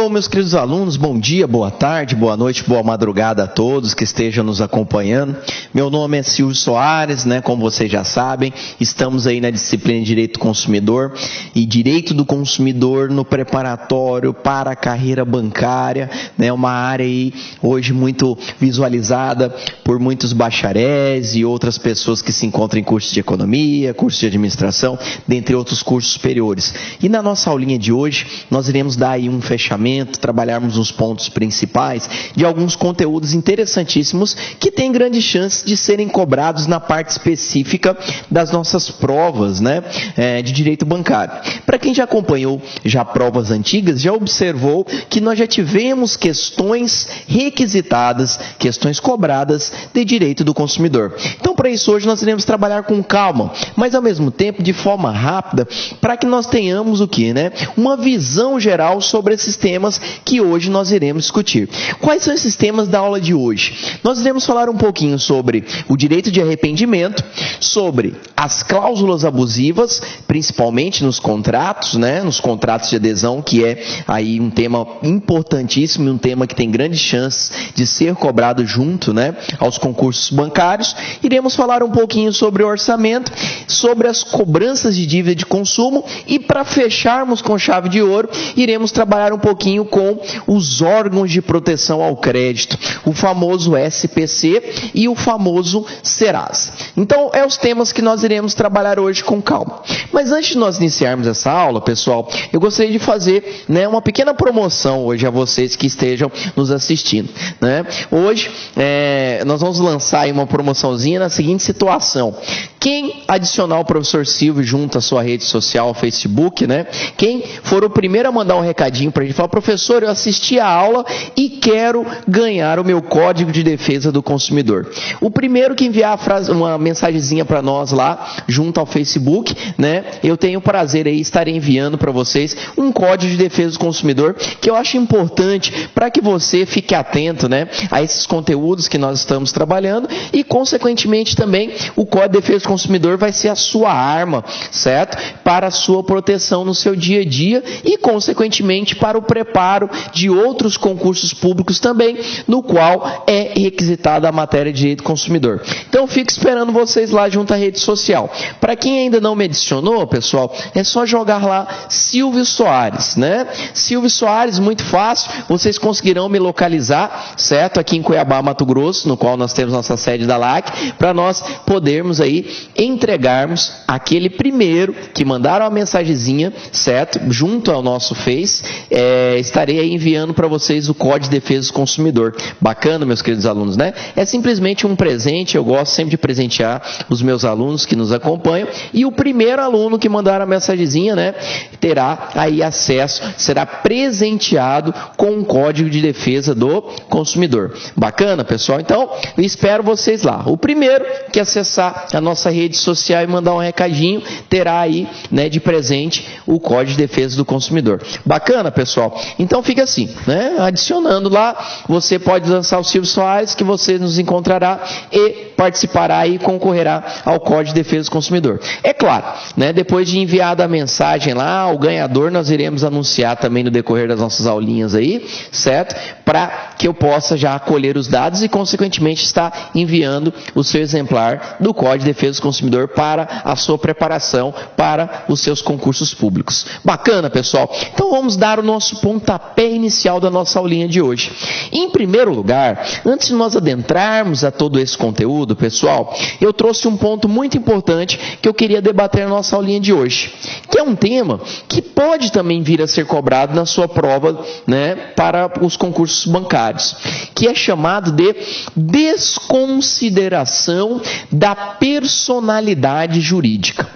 Alô, meus queridos alunos, bom dia, boa tarde, boa noite, boa madrugada a todos que estejam nos acompanhando. Meu nome é Silvio Soares, como vocês já sabem, estamos aí na disciplina de Direito do Consumidor e Direito do Consumidor no preparatório para a carreira bancária, uma área aí hoje muito visualizada por muitos bacharéis e outras pessoas que se encontram em cursos de economia, cursos de administração, dentre outros cursos superiores. E na nossa aulinha de hoje, nós iremos dar aí um fechamento, trabalharmos os pontos principais de alguns conteúdos interessantíssimos que têm grande chance de serem cobrados na parte específica das nossas provas, de direito bancário. Para quem já acompanhou provas antigas, já observou que nós já tivemos questões requisitadas, questões cobradas de direito do consumidor. Então, para isso hoje nós iremos trabalhar com calma, mas ao mesmo tempo de forma rápida, para que nós tenhamos o quê, uma visão geral sobre esses temas que hoje nós iremos discutir. Quais são esses temas da aula de hoje? Nós iremos falar um pouquinho sobre o direito de arrependimento, sobre as cláusulas abusivas, principalmente nos contratos, nos contratos de adesão, que é aí um tema importantíssimo, um tema que tem grandes chances de ser cobrado junto, aos concursos bancários. Iremos falar um pouquinho sobre o orçamento, sobre as cobranças de dívida de consumo e, para fecharmos com chave de ouro, iremos trabalhar um pouquinho com os órgãos de proteção ao crédito, o famoso SPC e o famoso Serasa. Então, é os temas que nós iremos trabalhar hoje com calma. Mas antes de nós iniciarmos essa aula, pessoal, eu gostaria de fazer uma pequena promoção hoje a vocês que estejam nos assistindo. Hoje, nós vamos lançar aí uma promoçãozinha na seguinte situação. Quem adicionar o professor Silvio junto à sua rede social, Facebook, quem for o primeiro a mandar um recadinho para a gente, falar: professor, eu assisti a aula e quero ganhar o meu Código de Defesa do Consumidor. O primeiro que enviar uma mensagenzinha para nós lá, junto ao Facebook, eu tenho o prazer aí, estar enviando para vocês um Código de Defesa do Consumidor, que eu acho importante para que você fique atento, a esses conteúdos que nós estamos trabalhando e, consequentemente, também o Código de Defesa do Consumidor vai ser a sua arma, certo? Para a sua proteção no seu dia a dia e, consequentemente, para o preparo de outros concursos públicos também, no qual é requisitada a matéria de direito do consumidor. Então, fico esperando vocês lá junto à rede social. Para quem ainda não me adicionou, pessoal, é só jogar lá Silvio Soares, Silvio Soares, muito fácil, vocês conseguirão me localizar, certo? Aqui em Cuiabá, Mato Grosso, no qual nós temos nossa sede da LAC, para nós podermos aí entregarmos aquele primeiro que mandaram a mensagenzinha, certo? Junto ao nosso Face, estarei aí enviando para vocês o Código de Defesa do Consumidor. Bacana, meus queridos alunos, É simplesmente um presente, eu gosto sempre de presentear os meus alunos que nos acompanham, e o primeiro aluno que mandar a mensagenzinha, terá aí acesso, será presenteado com um Código de Defesa do Consumidor. Bacana, pessoal? Então, eu espero vocês lá. O primeiro que acessar a nossa rede social e mandar um recadinho, terá aí, de presente, o Código de Defesa do Consumidor. Bacana, pessoal? Então, fica assim, adicionando lá, você pode lançar o Silvio Soares, que você nos encontrará e participará e concorrerá ao Código de Defesa do Consumidor. É claro, depois de enviada a mensagem lá, o ganhador nós iremos anunciar também no decorrer das nossas aulinhas aí, certo? Para que eu possa já colher os dados e, consequentemente, estar enviando o seu exemplar do Código de Defesa do Consumidor para a sua preparação para os seus concursos públicos. Bacana, pessoal? Então, vamos dar o nosso pontapé inicial da nossa aulinha de hoje. Em primeiro lugar, antes de nós adentrarmos a todo esse conteúdo, pessoal, eu trouxe um ponto muito importante que eu queria debater na nossa aulinha de hoje, que é um tema que pode também vir a ser cobrado na sua prova, para os concursos bancários, que é chamado de desconsideração da personalidade jurídica.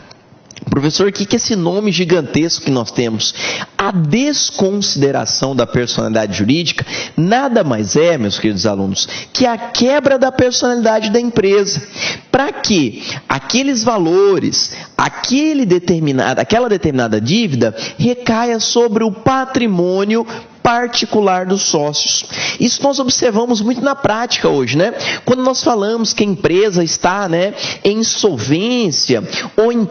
Professor, o que é esse nome gigantesco que nós temos? A desconsideração da personalidade jurídica nada mais é, meus queridos alunos, que a quebra da personalidade da empresa, para que aqueles valores, aquela determinada dívida recaia sobre o patrimônio particular dos sócios. Isso nós observamos muito na prática hoje, né? Quando nós falamos que a empresa está, né, em insolvência ou em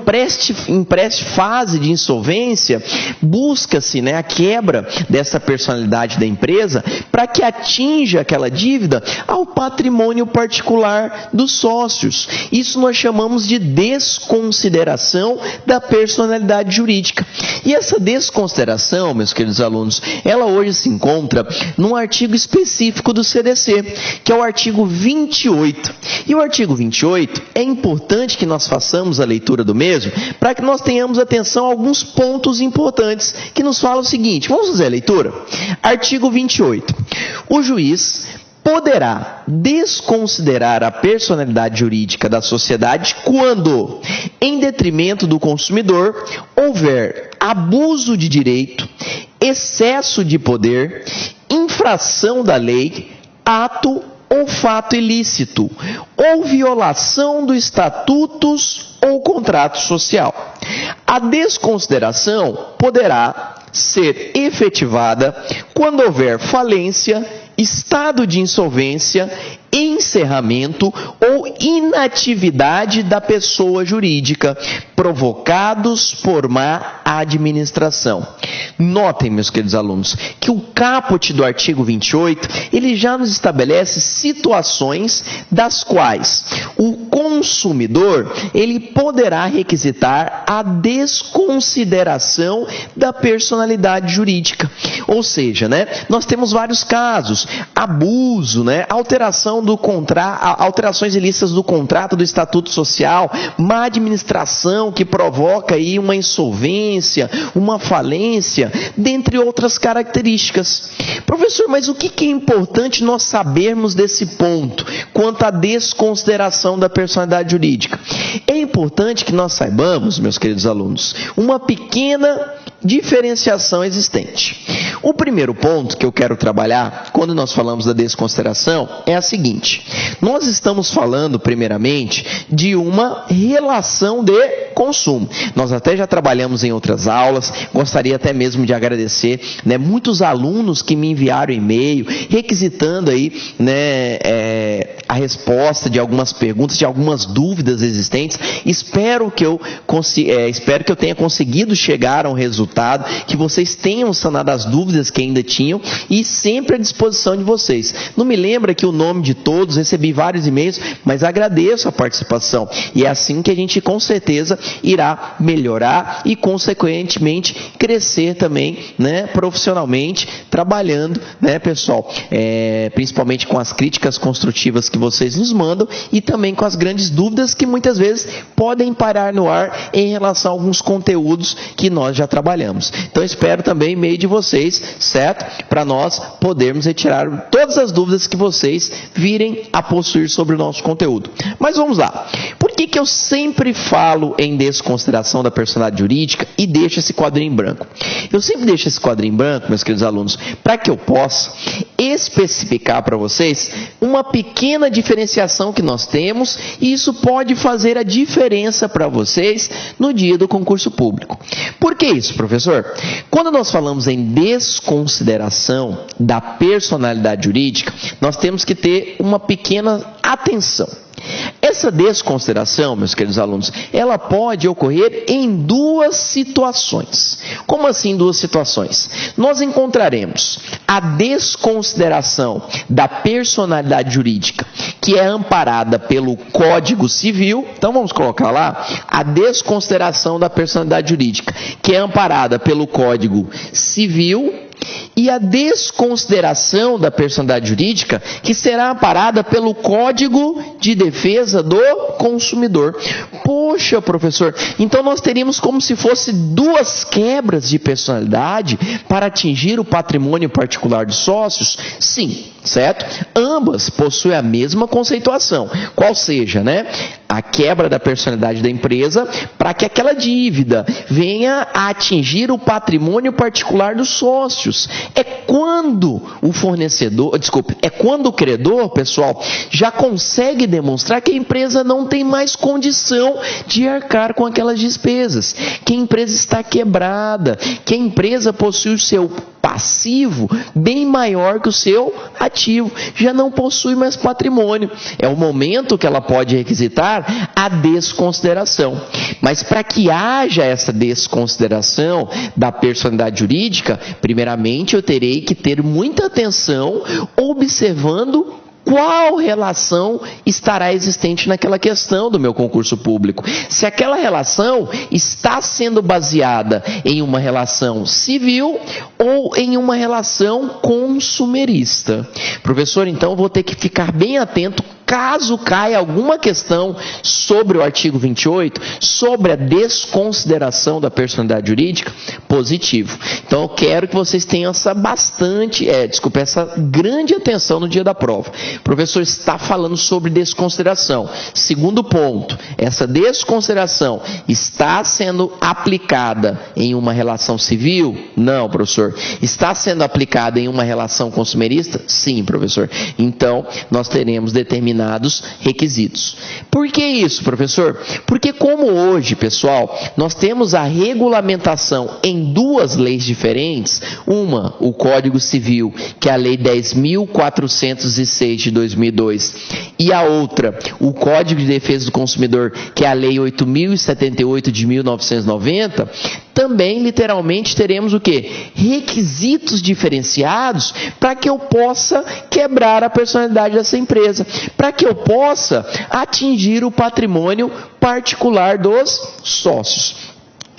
fase de insolvência, busca-se, né, a quebra dessa personalidade da empresa para que atinja aquela dívida ao patrimônio particular dos sócios. Isso nós chamamos de desconsideração da personalidade jurídica. E essa desconsideração, meus queridos alunos, ela hoje se encontra num artigo específico do CDC, que é o artigo 28. E o artigo 28, é importante que nós façamos a leitura do mesmo, para que nós tenhamos atenção a alguns pontos importantes, que nos falam o seguinte, vamos fazer a leitura? Artigo 28. O juiz poderá desconsiderar a personalidade jurídica da sociedade quando, em detrimento do consumidor, houver abuso de direito, excesso de poder, infração da lei, ato ou fato ilícito, ou violação dos estatutos ou contrato social. A desconsideração poderá ser efetivada quando houver falência, estado de insolvência, encerramento ou inatividade da pessoa jurídica, provocados por má administração. Notem, meus queridos alunos, que o caput do artigo 28, ele já nos estabelece situações das quais o consumidor, ele poderá requisitar a desconsideração da personalidade jurídica. Ou seja, né, nós temos vários casos, abuso, né, alterações ilícitas do contrato, do estatuto social, má administração que provoca aí uma insolvência, uma falência, dentre outras características. Professor, mas o que é importante nós sabermos desse ponto, quanto à desconsideração da personalidade jurídica? É importante que nós saibamos, meus queridos alunos, uma pequena diferenciação existente. O primeiro ponto que eu quero trabalhar, quando nós falamos da desconsideração, é a seguinte. Nós estamos falando, primeiramente, de uma relação de consumo. Nós até já trabalhamos em outras aulas, gostaria até mesmo de agradecer, né, muitos alunos que me enviaram e-mail, requisitando aí, né, a resposta de algumas perguntas, de algumas dúvidas existentes. Espero que eu tenha conseguido chegar a um resultado, que vocês tenham sanado as dúvidas que ainda tinham e sempre à disposição de vocês. Não me lembro aqui o nome de todos, recebi vários e-mails, mas agradeço a participação. E é assim que a gente com certeza irá melhorar e consequentemente crescer também, né, profissionalmente, trabalhando, né, pessoal, principalmente com as críticas construtivas que vocês nos mandam e também com as grandes dúvidas que muitas vezes podem parar no ar em relação a alguns conteúdos que nós já trabalhamos. Então, espero também e-mail de vocês, certo? Para nós podermos retirar todas as dúvidas que vocês virem a possuir sobre o nosso conteúdo. Mas vamos lá. Por que eu sempre falo em desconsideração da personalidade jurídica e deixo esse quadrinho em branco? Eu sempre deixo esse quadrinho em branco, meus queridos alunos, para que eu possa especificar para vocês uma pequena diferenciação que nós temos, e isso pode fazer a diferença para vocês no dia do concurso público. Por que isso, professor? Quando nós falamos em desconsideração da personalidade jurídica, nós temos que ter uma pequena atenção. Essa desconsideração, meus queridos alunos, ela pode ocorrer em duas situações. Como assim duas situações? Nós encontraremos a desconsideração da personalidade jurídica, que é amparada pelo Código Civil. Então vamos colocar lá a desconsideração da personalidade jurídica, que é amparada pelo Código Civil, e a desconsideração da personalidade jurídica, que será amparada pelo Código de Defesa do Consumidor. Poxa, professor, então nós teríamos como se fosse duas quebras de personalidade para atingir o patrimônio particular dos sócios? Sim, certo? Ambas possuem a mesma conceituação, qual seja, né, a quebra da personalidade da empresa para que aquela dívida venha a atingir o patrimônio particular dos sócios. É quando o credor, pessoal, já consegue demonstrar que a empresa não tem mais condição de arcar com aquelas despesas, que a empresa está quebrada, que a empresa possui o seu passivo bem maior que o seu ativo, já não possui mais patrimônio. É o momento que ela pode requisitar a desconsideração. Mas para que haja essa desconsideração da personalidade jurídica, primeiramente eu terei que ter muita atenção observando qual relação estará existente naquela questão do meu concurso público. Se aquela relação está sendo baseada em uma relação civil ou em uma relação consumerista. Professor, então eu vou ter que ficar bem atento caso caia alguma questão sobre o artigo 28, sobre a desconsideração da personalidade jurídica, positivo. Então eu quero que vocês tenham essa essa grande atenção no dia da prova. O professor está falando sobre desconsideração. Segundo ponto, essa desconsideração está sendo aplicada em uma relação civil? Não, professor. Está sendo aplicada em uma relação consumerista? Sim, professor. Então, nós teremos determinados requisitos. Por que isso, professor? Porque como hoje, pessoal, nós temos a regulamentação em duas leis diferentes, uma, o Código Civil, que é a Lei 10.406 de 2002, e a outra, o Código de Defesa do Consumidor, que é a Lei 8.078 de 1990, também, literalmente, teremos o quê? Requisitos diferenciados para que eu possa quebrar a personalidade dessa empresa, para que eu possa atingir o patrimônio particular dos sócios.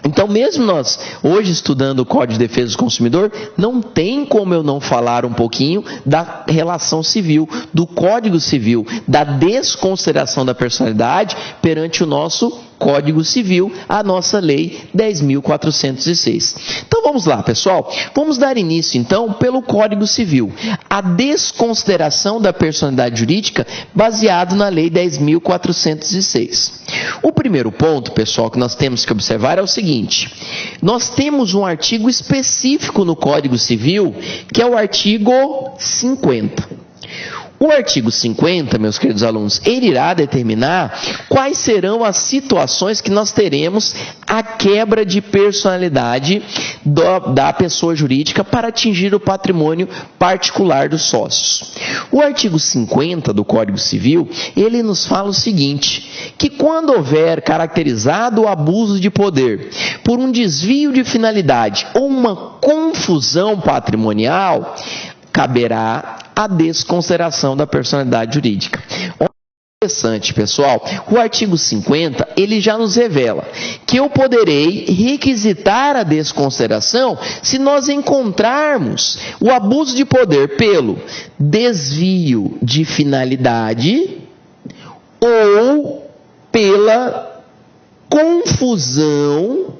Então, mesmo nós hoje estudando o Código de Defesa do Consumidor, não tem como eu não falar um pouquinho da relação civil, do Código Civil, da desconsideração da personalidade perante o nosso Código Civil, a nossa Lei 10.406. Então vamos lá, pessoal. Vamos dar início, então, pelo Código Civil. A desconsideração da personalidade jurídica baseado na Lei 10.406. O primeiro ponto, pessoal, que nós temos que observar é o seguinte. Nós temos um artigo específico no Código Civil, que é o artigo 50. O artigo 50, meus queridos alunos, ele irá determinar quais serão as situações que nós teremos a quebra de personalidade da pessoa jurídica para atingir o patrimônio particular dos sócios. O artigo 50 do Código Civil, ele nos fala o seguinte, que quando houver caracterizado o abuso de poder por um desvio de finalidade ou uma confusão patrimonial, caberá a desconsideração da personalidade jurídica. Interessante, pessoal. O artigo 50, ele já nos revela que eu poderei requisitar a desconsideração se nós encontrarmos o abuso de poder pelo desvio de finalidade ou pela confusão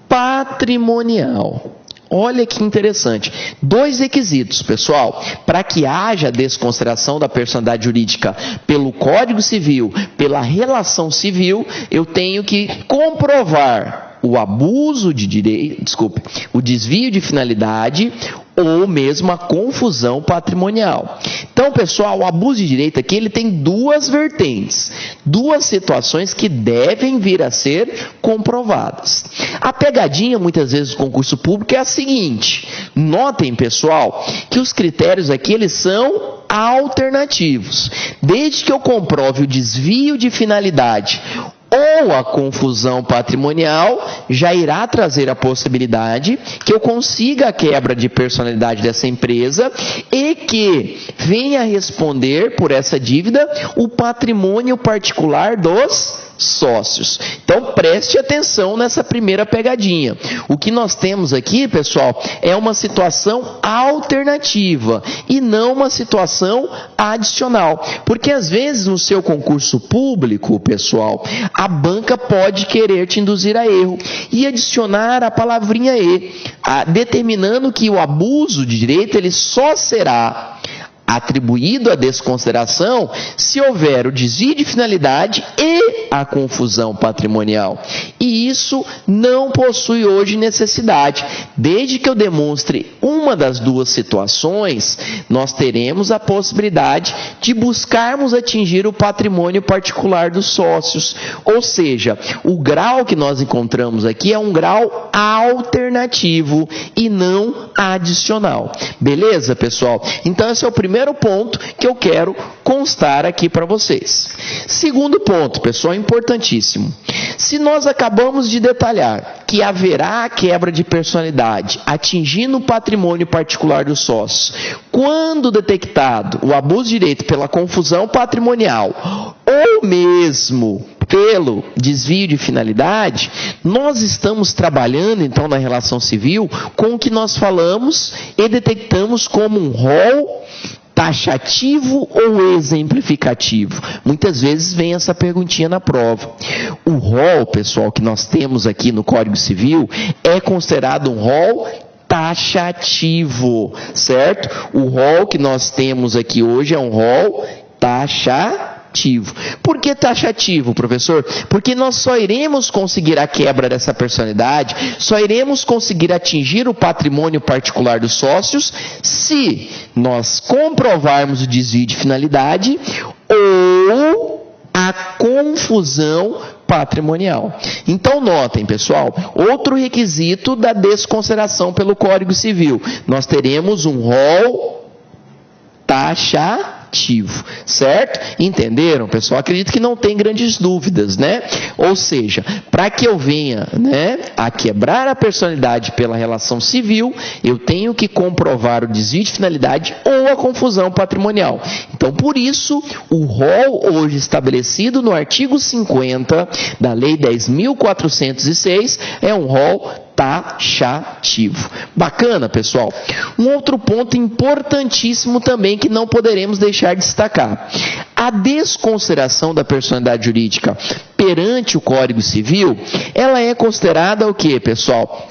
patrimonial. Olha que interessante. Dois requisitos, pessoal, para que haja desconsideração da personalidade jurídica pelo Código Civil, pela relação civil, eu tenho que comprovar o abuso de direito, o desvio de finalidade ou mesmo a confusão patrimonial. Então, pessoal, o abuso de direito aqui ele tem duas vertentes, duas situações que devem vir a ser comprovadas. A pegadinha, muitas vezes, do concurso público é a seguinte, notem, pessoal, que os critérios aqui eles são alternativos. Desde que eu comprove o desvio de finalidade ou a confusão patrimonial, já irá trazer a possibilidade que eu consiga a quebra de personalidade dessa empresa e que venha responder por essa dívida o patrimônio particular dos sócios. Então preste atenção nessa primeira pegadinha. O que nós temos aqui, pessoal, é uma situação alternativa e não uma situação adicional. Porque às vezes no seu concurso público, pessoal, a banca pode querer te induzir a erro e adicionar a palavrinha "e", determinando que o abuso de direito ele só será atribuído à desconsideração se houver o desvio de finalidade e a confusão patrimonial. E isso não possui hoje necessidade. Desde que eu demonstre uma das duas situações, nós teremos a possibilidade de buscarmos atingir o patrimônio particular dos sócios. Ou seja, o grau que nós encontramos aqui é um grau alternativo e não adicional. Beleza, pessoal? Então, esse é o primeiro ponto que eu quero constar aqui para vocês. Segundo ponto, pessoal, importantíssimo. Se nós acabamos de detalhar que haverá quebra de personalidade atingindo o patrimônio particular dos sócios, quando detectado o abuso de direito pela confusão patrimonial ou mesmo pelo desvio de finalidade, nós estamos trabalhando, então, na relação civil com o que nós falamos e detectamos como um rol taxativo ou exemplificativo? Muitas vezes vem essa perguntinha na prova. O rol, pessoal, que nós temos aqui no Código Civil é considerado um rol taxativo, certo? O rol que nós temos aqui hoje é um rol taxativo. Por que taxativo, professor? Porque nós só iremos conseguir a quebra dessa personalidade, só iremos conseguir atingir o patrimônio particular dos sócios se nós comprovarmos o desvio de finalidade ou a confusão patrimonial. Então, notem, pessoal, outro requisito da desconsideração pelo Código Civil. Nós teremos um rol taxativo, certo? Entenderam, pessoal? Acredito que não tem grandes dúvidas, né? Ou seja, para que eu venha, né, a quebrar a personalidade pela relação civil, eu tenho que comprovar o desvio de finalidade ou a confusão patrimonial. Então, por isso, o rol hoje estabelecido no artigo 50 da Lei 10.406 é um rol taxativo. Bacana, pessoal? Um outro ponto importantíssimo também que não poderemos deixar de destacar. A desconsideração da personalidade jurídica perante o Código Civil, ela é considerada o quê, pessoal?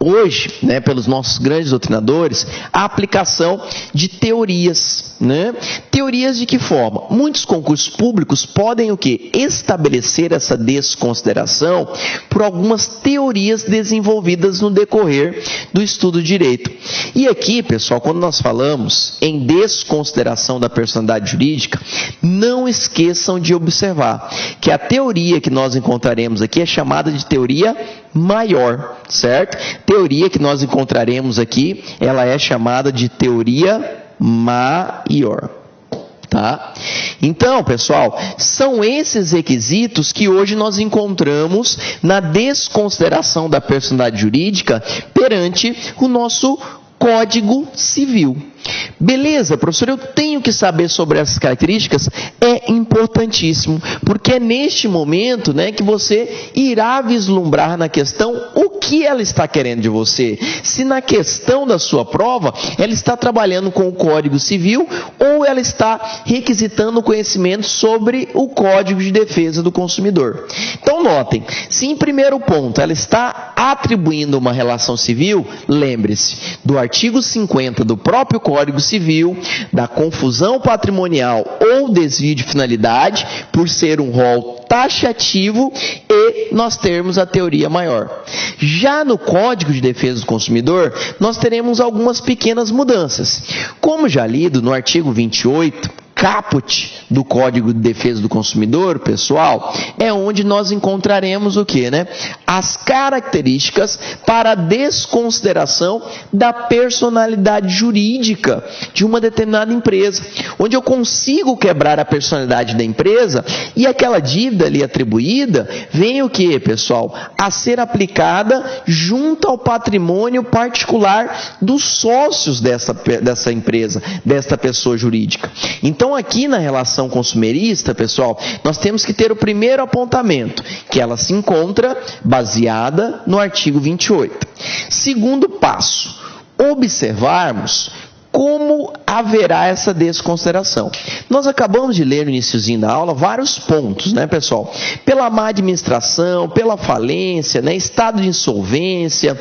Hoje, né, pelos nossos grandes doutrinadores, a aplicação de teorias, né? Teorias de que forma? Muitos concursos públicos podem o quê? Estabelecer essa desconsideração por algumas teorias desenvolvidas no decorrer do estudo de direito. E aqui, pessoal, quando nós falamos em desconsideração da personalidade jurídica, não esqueçam de observar que a teoria que nós encontraremos aqui é chamada de teoria maior, certo? Teoria que nós encontraremos aqui, ela é chamada de teoria maior, tá? Então, pessoal, são esses requisitos que hoje nós encontramos na desconsideração da personalidade jurídica perante o nosso Código Civil. Beleza, professor, eu tenho que saber sobre essas características? É importantíssimo, porque é neste momento, né, que você irá vislumbrar na questão o que ela está querendo de você. Se na questão da sua prova, ela está trabalhando com o Código Civil ou ela está requisitando conhecimento sobre o Código de Defesa do Consumidor. Então, notem, se em primeiro ponto ela está atribuindo uma relação civil, lembre-se do artigo 50 do próprio Código Civil, da confusão patrimonial ou desvio de finalidade, por ser um rol taxativo e nós termos a teoria maior. Já no Código de Defesa do Consumidor, nós teremos algumas pequenas mudanças. Como já lido no artigo 28, caput do Código de Defesa do Consumidor, pessoal, é onde nós encontraremos o quê, né? As características para a desconsideração da personalidade jurídica de uma determinada empresa, onde eu consigo quebrar a personalidade da empresa e aquela dívida ali atribuída vem o quê, pessoal? A ser aplicada junto ao patrimônio particular dos sócios dessa empresa, desta pessoa jurídica. Então, aqui na relação consumerista, pessoal, nós temos que ter o primeiro apontamento, que ela se encontra baseada no artigo 28. Segundo passo, observarmos como haverá essa desconsideração. Nós acabamos de ler no iniciozinho da aula vários pontos, né, pessoal? Pela má administração, pela falência, né, estado de insolvência,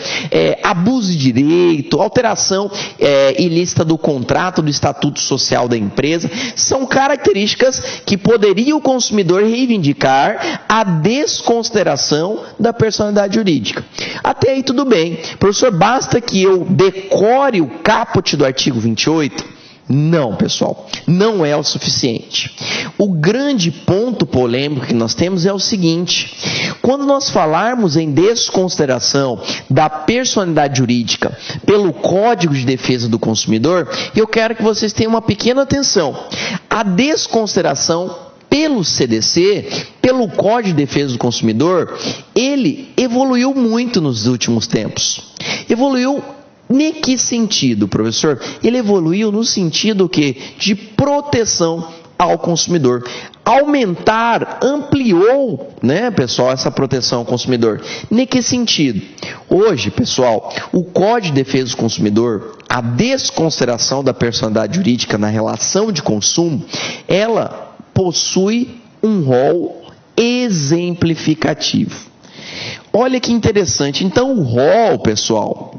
abuso de direito, alteração ilícita do contrato, do estatuto social da empresa, são características que poderia o consumidor reivindicar a desconsideração da personalidade jurídica. Até aí tudo bem. Professor, basta que eu decore o caput do artigo 28? Não, pessoal, não é o suficiente. O grande ponto polêmico que nós temos é o seguinte: quando nós falarmos em desconsideração da personalidade jurídica pelo Código de Defesa do Consumidor, eu quero que vocês tenham uma pequena atenção. A desconsideração pelo CDC, pelo Código de Defesa do Consumidor, ele evoluiu muito nos últimos tempos. Evoluiu em que sentido, professor? Ele evoluiu no sentido de proteção ao consumidor. Aumentar, ampliou, né, pessoal, essa proteção ao consumidor. Em que sentido? Hoje, pessoal, o Código de Defesa do Consumidor, a desconsideração da personalidade jurídica na relação de consumo, ela possui um rol exemplificativo. Olha que interessante. Então, o rol, pessoal,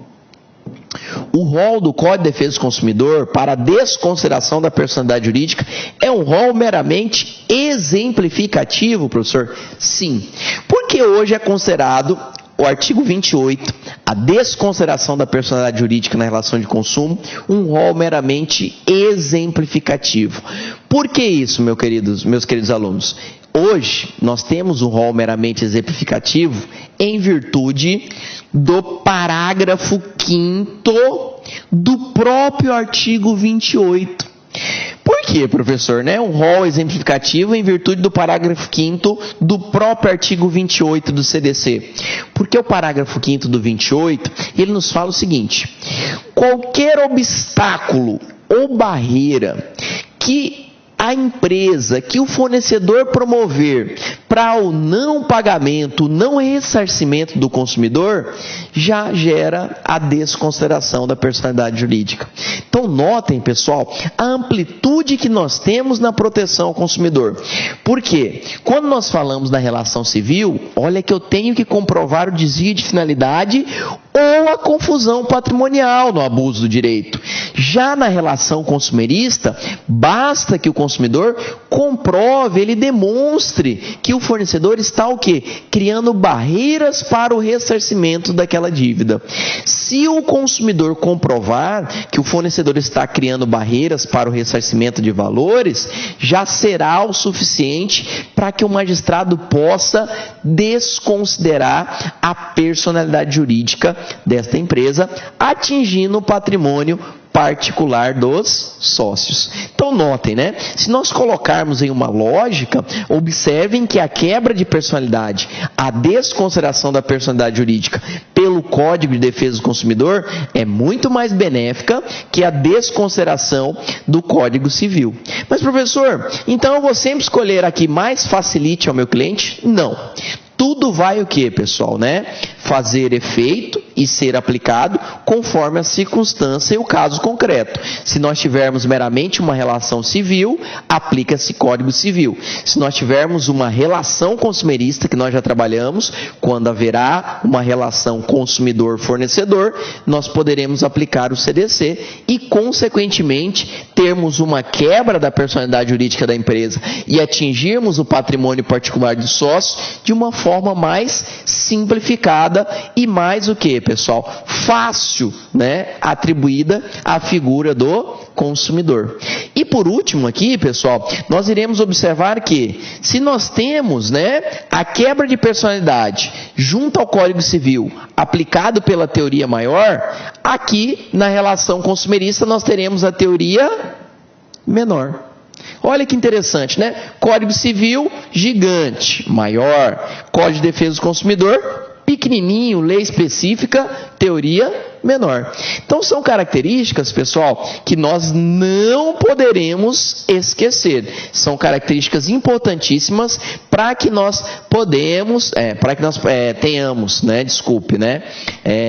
o rol do Código de Defesa do Consumidor para a desconsideração da personalidade jurídica é um rol meramente exemplificativo, professor? Sim. Porque hoje é considerado o artigo 28, a desconsideração da personalidade jurídica na relação de consumo, um rol meramente exemplificativo. Por que isso, meus queridos alunos? Hoje, nós temos um rol meramente exemplificativo em virtude do parágrafo 5º do próprio artigo 28. Por que, professor? Um rol exemplificativo em virtude do parágrafo 5º do próprio artigo 28 do CDC. Porque o parágrafo 5º do 28, ele nos fala o seguinte: qualquer obstáculo ou barreira que a empresa, que o fornecedor promover para o não pagamento, o não ressarcimento do consumidor, já gera a desconsideração da personalidade jurídica. Então notem, pessoal, a amplitude que nós temos na proteção ao consumidor. Por quê? Quando nós falamos na relação civil, olha que eu tenho que comprovar o desvio de finalidade ou a confusão patrimonial no abuso do direito. Já na relação consumerista, basta que o consumidor comprove, ele demonstre que o fornecedor está o quê? Criando barreiras para o ressarcimento daquela dívida. Se o consumidor comprovar que o fornecedor está criando barreiras para o ressarcimento de valores, já será o suficiente para que o magistrado possa desconsiderar a personalidade jurídica desta empresa, atingindo o patrimônio particular dos sócios. Então notem, né? Se nós colocarmos em uma lógica, observem que a quebra de personalidade, a desconsideração da personalidade jurídica pelo Código de Defesa do Consumidor é muito mais benéfica que a desconsideração do Código Civil. Mas, professor, então eu vou sempre escolher a que mais facilite ao meu cliente? Não. Tudo vai o quê, pessoal, né? Fazer efeito e ser aplicado conforme a circunstância e o caso concreto. Se nós tivermos meramente uma relação civil, aplica-se Código Civil. Se nós tivermos uma relação consumerista, que nós já trabalhamos, quando haverá uma relação consumidor-fornecedor, nós poderemos aplicar o CDC e, consequentemente, termos uma quebra da personalidade jurídica da empresa e atingirmos o patrimônio particular do sócio de uma forma mais simplificada e mais o que, pessoal? Fácil, né? Atribuída à figura do consumidor. E por último aqui, pessoal, nós iremos observar que se nós temos, né, a quebra de personalidade junto ao Código Civil aplicado pela teoria maior, aqui na relação consumerista nós teremos a teoria menor. Olha que interessante, né? Código Civil, gigante, maior. Código de Defesa do Consumidor, pequenininho, lei específica, teoria menor. Então são características, pessoal, que nós não poderemos esquecer. São características importantíssimas para que nós tenhamos,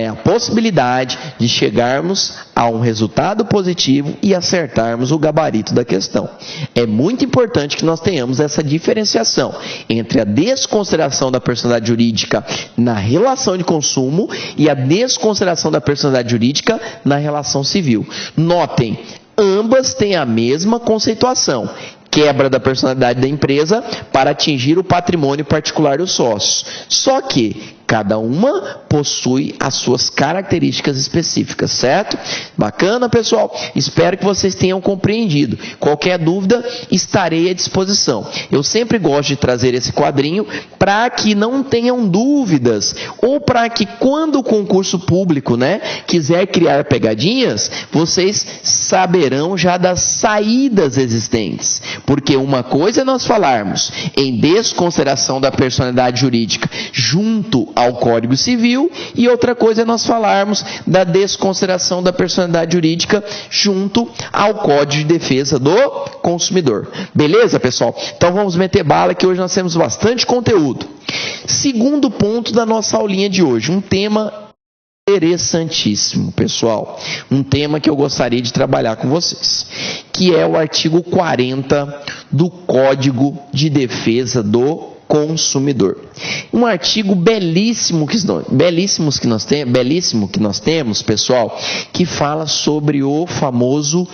a possibilidade de chegarmos a um resultado positivo e acertarmos o gabarito da questão. É muito importante que nós tenhamos essa diferenciação entre a desconsideração da personalidade jurídica na relação de consumo e a desconsideração da personalidade jurídica na relação civil. Notem, ambas têm a mesma conceituação: quebra da personalidade da empresa para atingir o patrimônio particular dos sócios. Só que cada uma possui as suas características específicas, certo? Bacana, pessoal? Espero que vocês tenham compreendido. Qualquer dúvida, estarei à disposição. Eu sempre gosto de trazer esse quadrinho para que não tenham dúvidas, ou para que quando o concurso público, quiser criar pegadinhas, vocês saberão já das saídas existentes. Porque uma coisa é nós falarmos em desconsideração da personalidade jurídica junto ao Código Civil, e outra coisa é nós falarmos da desconsideração da personalidade jurídica junto ao Código de Defesa do Consumidor. Beleza, pessoal? Então vamos meter bala, que hoje nós temos bastante conteúdo. Segundo ponto da nossa aulinha de hoje, um tema interessantíssimo, pessoal. Um tema que eu gostaria de trabalhar com vocês, que é o artigo 40 do Código de Defesa do Consumidor. Um artigo belíssimo que nós temos, pessoal, que fala sobre o famoso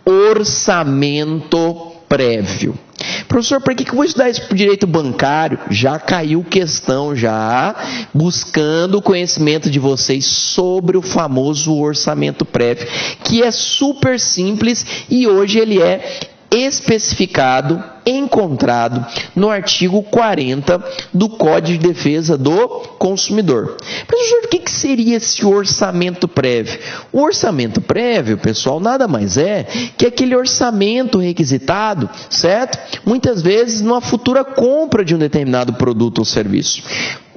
orçamento prévio. Professor, por que eu vou estudar isso para o direito bancário? Já caiu questão, já buscando o conhecimento de vocês sobre o famoso orçamento prévio, que é super simples e hoje ele é especificado, encontrado no artigo 40 do Código de Defesa do Consumidor. Professor, o que seria esse orçamento prévio? O orçamento prévio, pessoal, nada mais é que aquele orçamento requisitado, certo? Muitas vezes numa futura compra de um determinado produto ou serviço.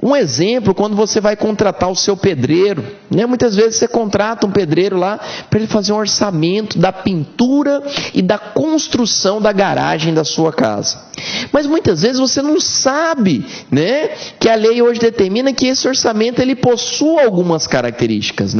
Um exemplo, quando você vai contratar o seu pedreiro, muitas vezes você contrata um pedreiro lá para ele fazer um orçamento da pintura e da construção da garagem da sua casa. Mas muitas vezes você não sabe, que a lei hoje determina que esse orçamento ele possua algumas características,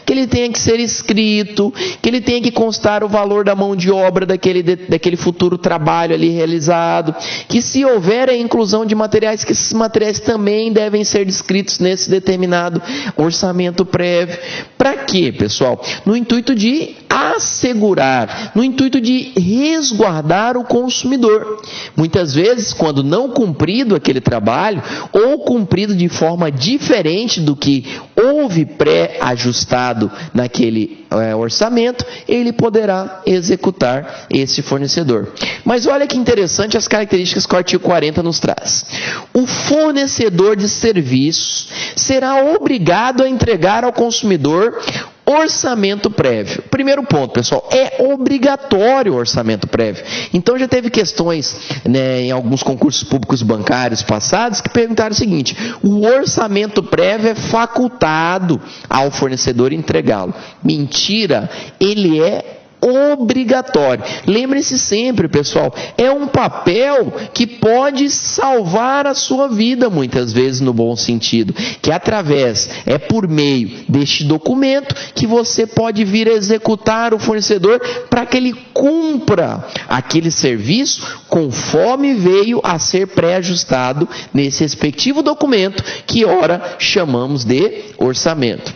que ele tenha que ser escrito, que ele tenha que constar o valor da mão de obra daquele futuro trabalho ali realizado, que se houver a inclusão de materiais, que esses materiais também devem ser descritos nesse determinado orçamento prévio. Para quê, pessoal? No intuito de assegurar, no intuito de resguardar o consumidor. Muitas vezes, quando não cumprido aquele trabalho, ou cumprido de forma diferente do que houve pré-ajustado naquele orçamento, ele poderá executar esse fornecedor. Mas olha que interessante as características que o artigo 40 nos traz. O fornecedor de serviços será obrigado a entregar ao consumidor orçamento prévio. Primeiro ponto, pessoal, é obrigatório o orçamento prévio. Então já teve questões em alguns concursos públicos bancários passados que perguntaram o seguinte: o orçamento prévio é facultado ao fornecedor entregá-lo. Mentira, ele é obrigatório. Lembre-se sempre, pessoal, é um papel que pode salvar a sua vida, muitas vezes no bom sentido, que é por meio deste documento que você pode vir a executar o fornecedor para que ele cumpra aquele serviço conforme veio a ser pré-ajustado nesse respectivo documento que ora chamamos de orçamento.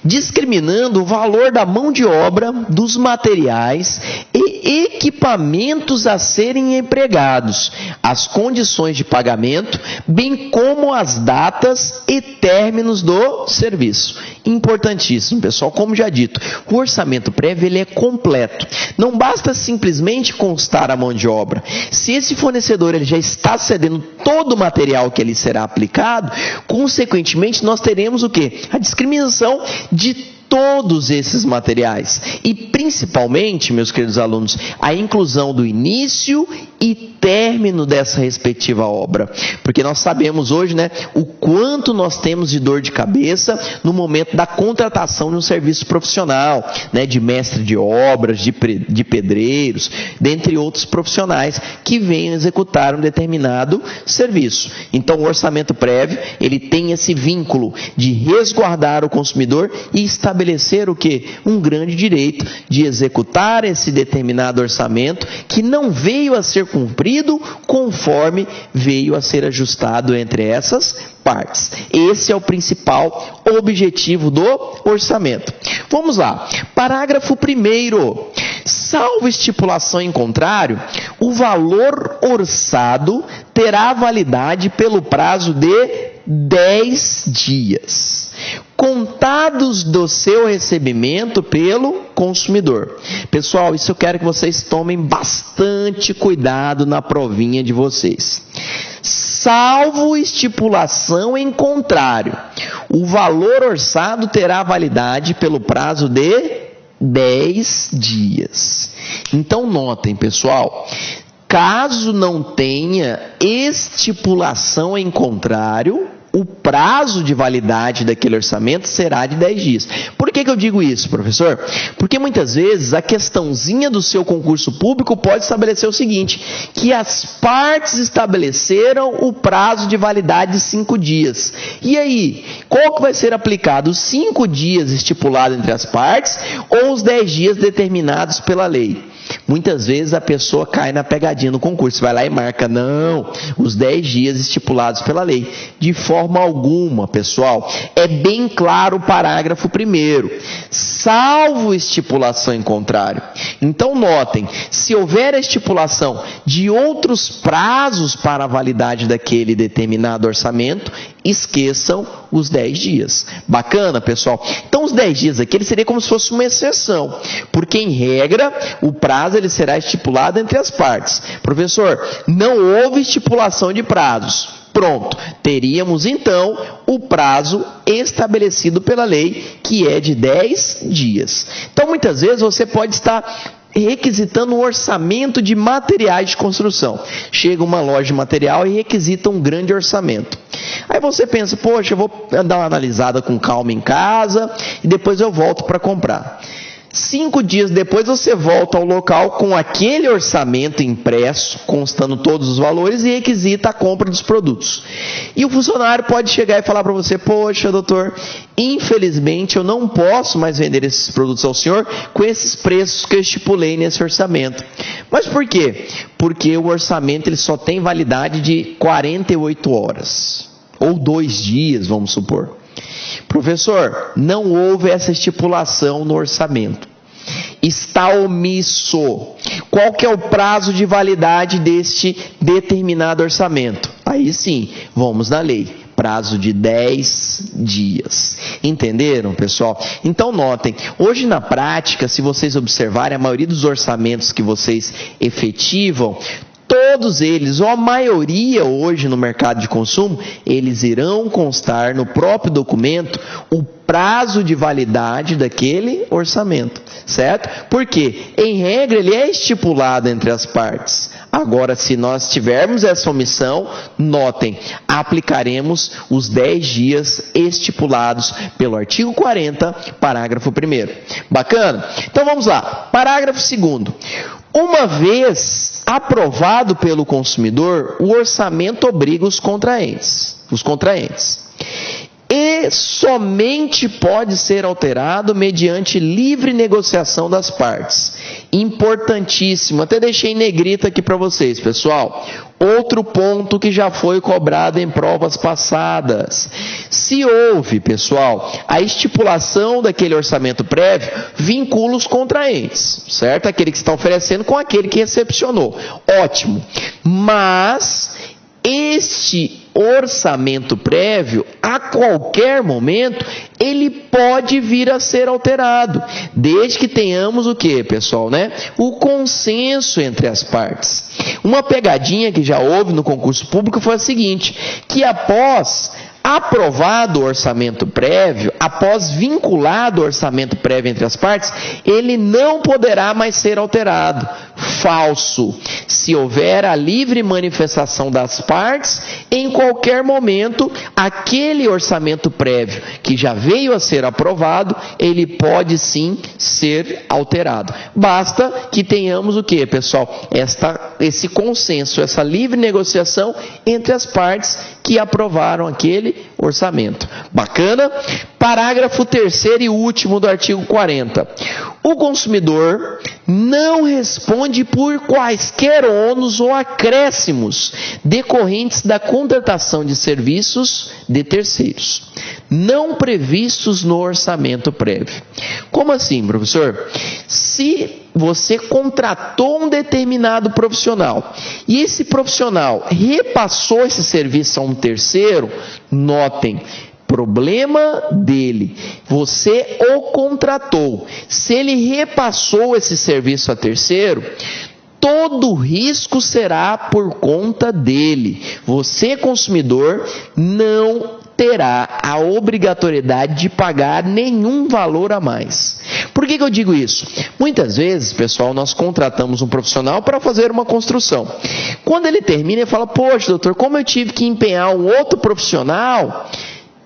Discriminando o valor da mão de obra, dos materiais e equipamentos a serem empregados, as condições de pagamento, bem como as datas e términos do serviço. Importantíssimo, pessoal, como já dito, o orçamento prévio ele é completo. Não basta simplesmente constar a mão de obra. Se esse fornecedor ele já está cedendo todo o material que ele será aplicado, consequentemente nós teremos o quê? A discriminação de todos esses materiais e principalmente, meus queridos alunos, a inclusão do início e término dessa respectiva obra, porque nós sabemos hoje, né, o quanto nós temos de dor de cabeça no momento da contratação de um serviço profissional, né, de mestre de obras, de pedreiros, dentre outros profissionais que venham executar um determinado serviço. Então, o orçamento prévio, ele tem esse vínculo de resguardar o consumidor e estabelecer o quê? Um grande direito de executar esse determinado orçamento que não veio a ser cumprido conforme veio a ser ajustado entre essas partes. Esse é o principal objetivo do orçamento. Vamos lá. Parágrafo 1º. Salvo estipulação em contrário, o valor orçado terá validade pelo prazo de 10 dias, contados do seu recebimento pelo consumidor. Pessoal, isso eu quero que vocês tomem bastante cuidado na provinha de vocês. Salvo estipulação em contrário, o valor orçado terá validade pelo prazo de 10 dias. Então, notem, pessoal, caso não tenha estipulação em contrário, o prazo de validade daquele orçamento será de 10 dias. Por que eu digo isso, professor? Porque muitas vezes a questãozinha do seu concurso público pode estabelecer o seguinte, que as partes estabeleceram o prazo de validade de 5 dias. E aí, qual que vai ser aplicado? Os 5 dias estipulados entre as partes ou os 10 dias determinados pela lei? Muitas vezes a pessoa cai na pegadinha no concurso, vai lá e marca, não, os 10 dias estipulados pela lei. De forma alguma, pessoal, é bem claro o parágrafo 1º, salvo estipulação em contrário. Então, notem, se houver a estipulação de outros prazos para a validade daquele determinado orçamento, esqueçam os 10 dias. Bacana, pessoal? Então, os 10 dias aqui, ele seria como se fosse uma exceção, porque, em regra, o prazo ele será estipulado entre as partes. Professor, não houve estipulação de prazos. Pronto, teríamos, então, o prazo estabelecido pela lei, que é de 10 dias. Então, muitas vezes, você pode estar requisitando um orçamento de materiais de construção. Chega uma loja de material e requisita um grande orçamento. Aí você pensa, poxa, eu vou dar uma analisada com calma em casa e depois eu volto para comprar. 5 dias depois você volta ao local com aquele orçamento impresso, constando todos os valores e requisita a compra dos produtos. E o funcionário pode chegar e falar para você, poxa, doutor, infelizmente eu não posso mais vender esses produtos ao senhor com esses preços que eu estipulei nesse orçamento. Mas por quê? Porque o orçamento ele só tem validade de 48 horas, ou 2 dias, vamos supor. Professor, não houve essa estipulação no orçamento. Está omisso. Qual que é o prazo de validade deste determinado orçamento? Aí sim, vamos na lei. Prazo de 10 dias. Entenderam, pessoal? Então, notem, hoje na prática, se vocês observarem, a maioria dos orçamentos que vocês efetivam, todos eles, ou a maioria hoje no mercado de consumo, eles irão constar no próprio documento o prazo de validade daquele orçamento, certo? Porque, em regra, ele é estipulado entre as partes. Agora, se nós tivermos essa omissão, notem, aplicaremos os 10 dias estipulados pelo artigo 40, parágrafo 1º. Bacana? Então, vamos lá. Parágrafo 2º. Uma vez aprovado pelo consumidor, o orçamento obriga os contraentes. E somente pode ser alterado mediante livre negociação das partes. Importantíssimo, até deixei em negrito aqui para vocês, pessoal. Outro ponto que já foi cobrado em provas passadas. Se houve, pessoal, a estipulação daquele orçamento prévio, vincula os contraentes, certo? Aquele que está oferecendo com aquele que recepcionou. Ótimo. Mas este orçamento prévio, a qualquer momento, ele pode vir a ser alterado, desde que tenhamos o que, pessoal, né? O consenso entre as partes. Uma pegadinha que já houve no concurso público foi a seguinte, que após Aprovado o orçamento prévio, após vinculado o orçamento prévio entre as partes, ele não poderá mais ser alterado. Falso. Se houver a livre manifestação das partes, em qualquer momento, aquele orçamento prévio que já veio a ser aprovado, ele pode sim ser alterado. Basta que tenhamos o quê, pessoal? Esse consenso, essa livre negociação entre as partes que aprovaram aquele orçamento. Bacana? Parágrafo 3º e último do artigo 40. O consumidor não responde por quaisquer ônus ou acréscimos decorrentes da contratação de serviços de terceiros, não previstos no orçamento prévio. Como assim, professor? Se você contratou um determinado profissional e esse profissional repassou esse serviço a um terceiro, notem, problema dele, você o contratou. Se ele repassou esse serviço a terceiro, todo o risco será por conta dele. Você, consumidor, não terá a obrigatoriedade de pagar nenhum valor a mais. Por que eu digo isso? Muitas vezes, pessoal, nós contratamos um profissional para fazer uma construção. Quando ele termina, ele fala, poxa, doutor, como eu tive que empenhar um outro profissional,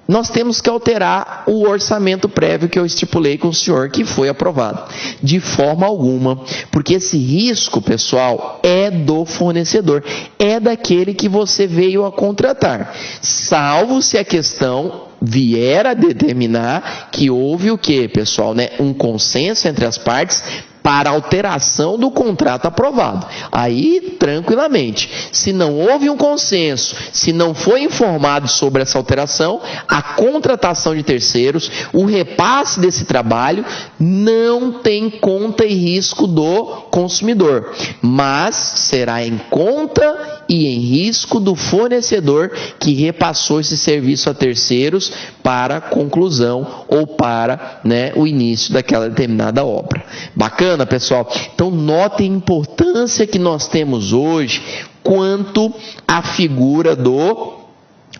nós temos que alterar o orçamento prévio que eu estipulei com o senhor, que foi aprovado. De forma alguma, porque esse risco, pessoal, é do fornecedor, é daquele que você veio a contratar, salvo se a questão vier a determinar que houve o quê, pessoal, né? Um consenso entre as partes para alteração do contrato aprovado. Aí, tranquilamente, se não houve um consenso, se não foi informado sobre essa alteração, a contratação de terceiros, o repasse desse trabalho, não tem conta e risco do consumidor, mas será em conta e em risco do fornecedor que repassou esse serviço a terceiros para a conclusão ou para, né, o início daquela determinada obra. Bacana, pessoal? Então, notem a importância que nós temos hoje quanto à figura do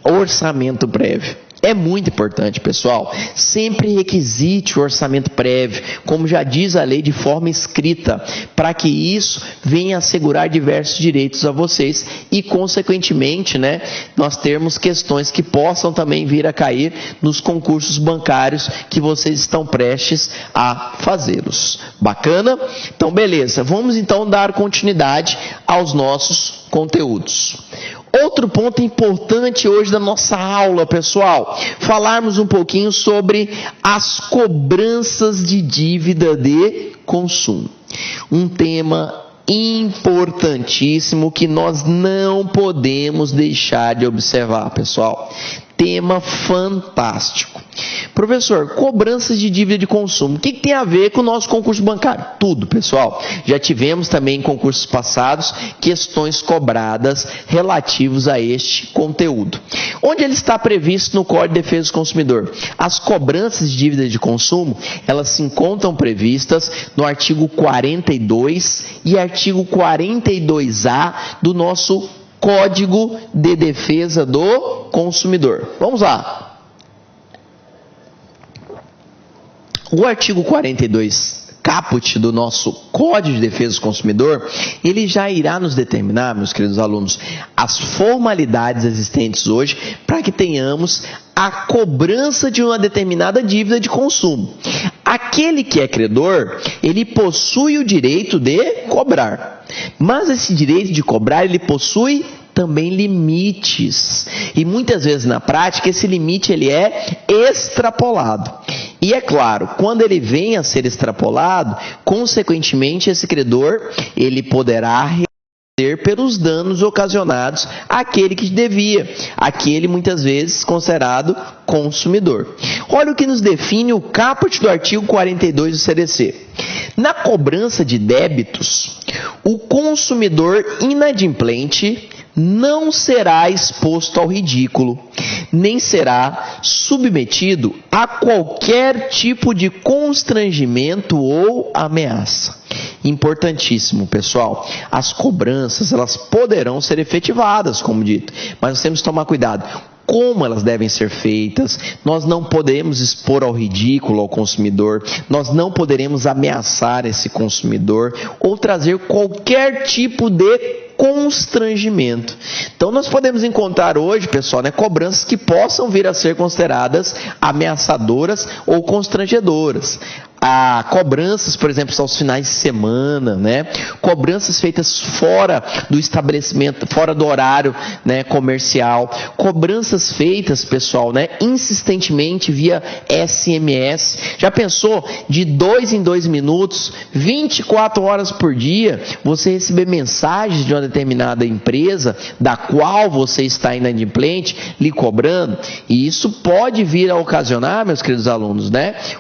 orçamento prévio. É muito importante, pessoal. Sempre requisite o orçamento prévio, como já diz a lei, de forma escrita, para que isso venha assegurar diversos direitos a vocês e, consequentemente, né, nós termos questões que possam também vir a cair nos concursos bancários que vocês estão prestes a fazê-los. Bacana? Então, beleza. Vamos então dar continuidade aos nossos conteúdos. Outro ponto importante hoje da nossa aula, pessoal, falarmos um pouquinho sobre as cobranças de dívida de consumo. Um tema importantíssimo que nós não podemos deixar de observar, pessoal. Tema fantástico. Professor, cobranças de dívida de consumo, o que tem a ver com o nosso concurso bancário? Tudo, pessoal. Já tivemos também em concursos passados questões cobradas relativos a este conteúdo. Onde ele está previsto no Código de Defesa do Consumidor? As cobranças de dívida de consumo, elas se encontram previstas no artigo 42 e artigo 42A do nosso Código de Defesa do Consumidor. Vamos lá. O artigo 42 caput do nosso Código de Defesa do Consumidor, ele já irá nos determinar, meus queridos alunos, as formalidades existentes hoje para que tenhamos a cobrança de uma determinada dívida de consumo. Aquele que é credor, ele possui o direito de cobrar, mas esse direito de cobrar, ele possui também limites, e muitas vezes na prática esse limite ele é extrapolado. E é claro, quando ele vem a ser extrapolado, consequentemente esse credor ele poderá responder pelos danos ocasionados àquele que devia, aquele muitas vezes considerado consumidor. Olha o que nos define o caput do artigo 42 do CDC. Na cobrança de débitos, o consumidor inadimplente não será exposto ao ridículo, nem será submetido a qualquer tipo de constrangimento ou ameaça. Importantíssimo, pessoal. As cobranças, elas poderão ser efetivadas, como dito, mas nós temos que tomar cuidado. como elas devem ser feitas, nós não podemos expor ao ridículo ao consumidor, nós não poderemos ameaçar esse consumidor ou trazer qualquer tipo de constrangimento. Então nós podemos encontrar hoje, pessoal, cobranças que possam vir a ser consideradas ameaçadoras ou constrangedoras. Cobranças, por exemplo, aos finais de semana, cobranças feitas fora do estabelecimento, fora do horário, comercial, cobranças feitas, pessoal, insistentemente via SMS. Já pensou de 2 em 2 minutos, 24 horas por dia, você receber mensagens de uma determinada empresa da qual você está inadimplente, lhe cobrando? E isso pode vir a ocasionar, meus queridos alunos,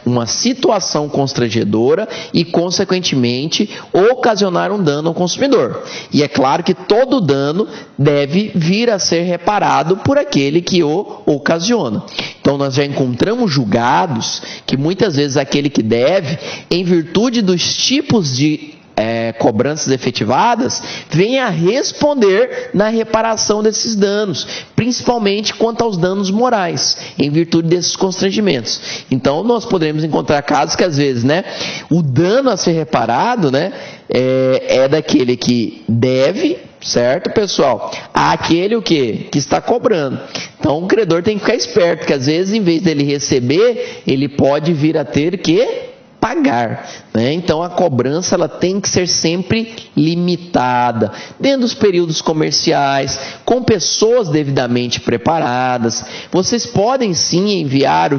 uma situação constrangedora e, consequentemente, ocasionar um dano ao consumidor. E é claro que todo dano deve vir a ser reparado por aquele que o ocasiona. Então, nós já encontramos julgados que muitas vezes aquele que deve, em virtude dos tipos de cobranças efetivadas, vem a responder na reparação desses danos, principalmente quanto aos danos morais, em virtude desses constrangimentos. Então, nós poderemos encontrar casos que, às vezes, o dano a ser reparado, é daquele que deve, certo, pessoal? Aquele que está cobrando. Então, o credor tem que ficar esperto, porque, às vezes, em vez dele receber, ele pode vir a ter que pagar, Então a cobrança ela tem que ser sempre limitada, dentro dos períodos comerciais, com pessoas devidamente preparadas. Vocês podem sim enviar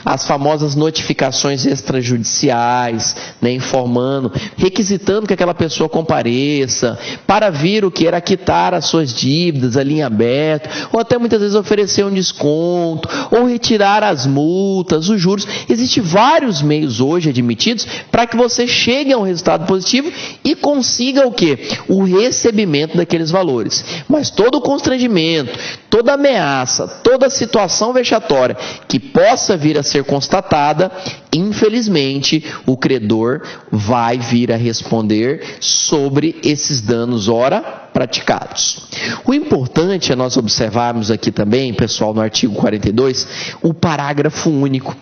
as famosas notificações extrajudiciais, informando, requisitando que aquela pessoa compareça para vir quitar as suas dívidas ali em aberto, ou até muitas vezes oferecer um desconto, ou retirar as multas, os juros. Existem vários meios hoje admitidos para que você chegue a um resultado positivo e consiga o recebimento daqueles valores. Mas todo constrangimento, toda ameaça, toda situação vexatória que possa vir a ser constatada, infelizmente, o credor vai vir a responder sobre esses danos ora praticados. O importante é nós observarmos aqui também, pessoal, no artigo 42, o parágrafo único,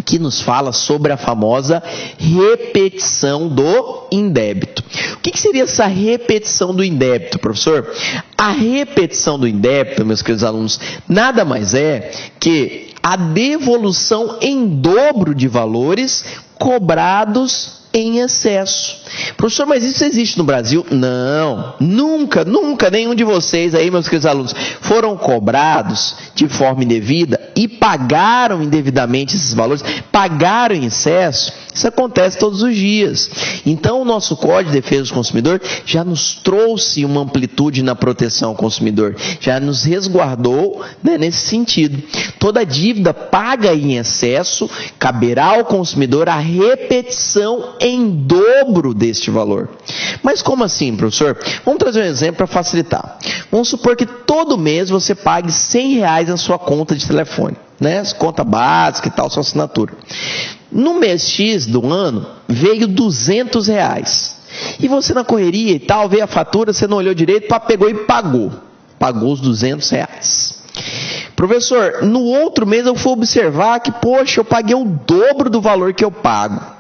que nos fala sobre a famosa repetição do indébito. O que seria essa repetição do indébito, professor? A repetição do indébito, meus queridos alunos, nada mais é que a devolução em dobro de valores cobrados em excesso. Professor, mas isso existe no Brasil? Não, nunca nenhum de vocês aí, meus queridos alunos, foram cobrados de forma indevida e pagaram indevidamente esses valores, pagaram em excesso. Isso acontece todos os dias. Então, o nosso Código de Defesa do Consumidor já nos trouxe uma amplitude na proteção ao consumidor, já nos resguardou nesse sentido. Toda dívida paga em excesso, caberá ao consumidor a repetição em dobro deste valor. Mas como assim, professor? Vamos trazer um exemplo para facilitar. Vamos supor que todo mês você pague R$100 na sua conta de telefone, conta básica e tal, sua assinatura. No mês X do ano, veio R$200. E você na correria e tal, veio a fatura, você não olhou direito, pegou e pagou. Pagou os R$200. Professor, no outro mês eu fui observar que, eu paguei o dobro do valor que eu pago.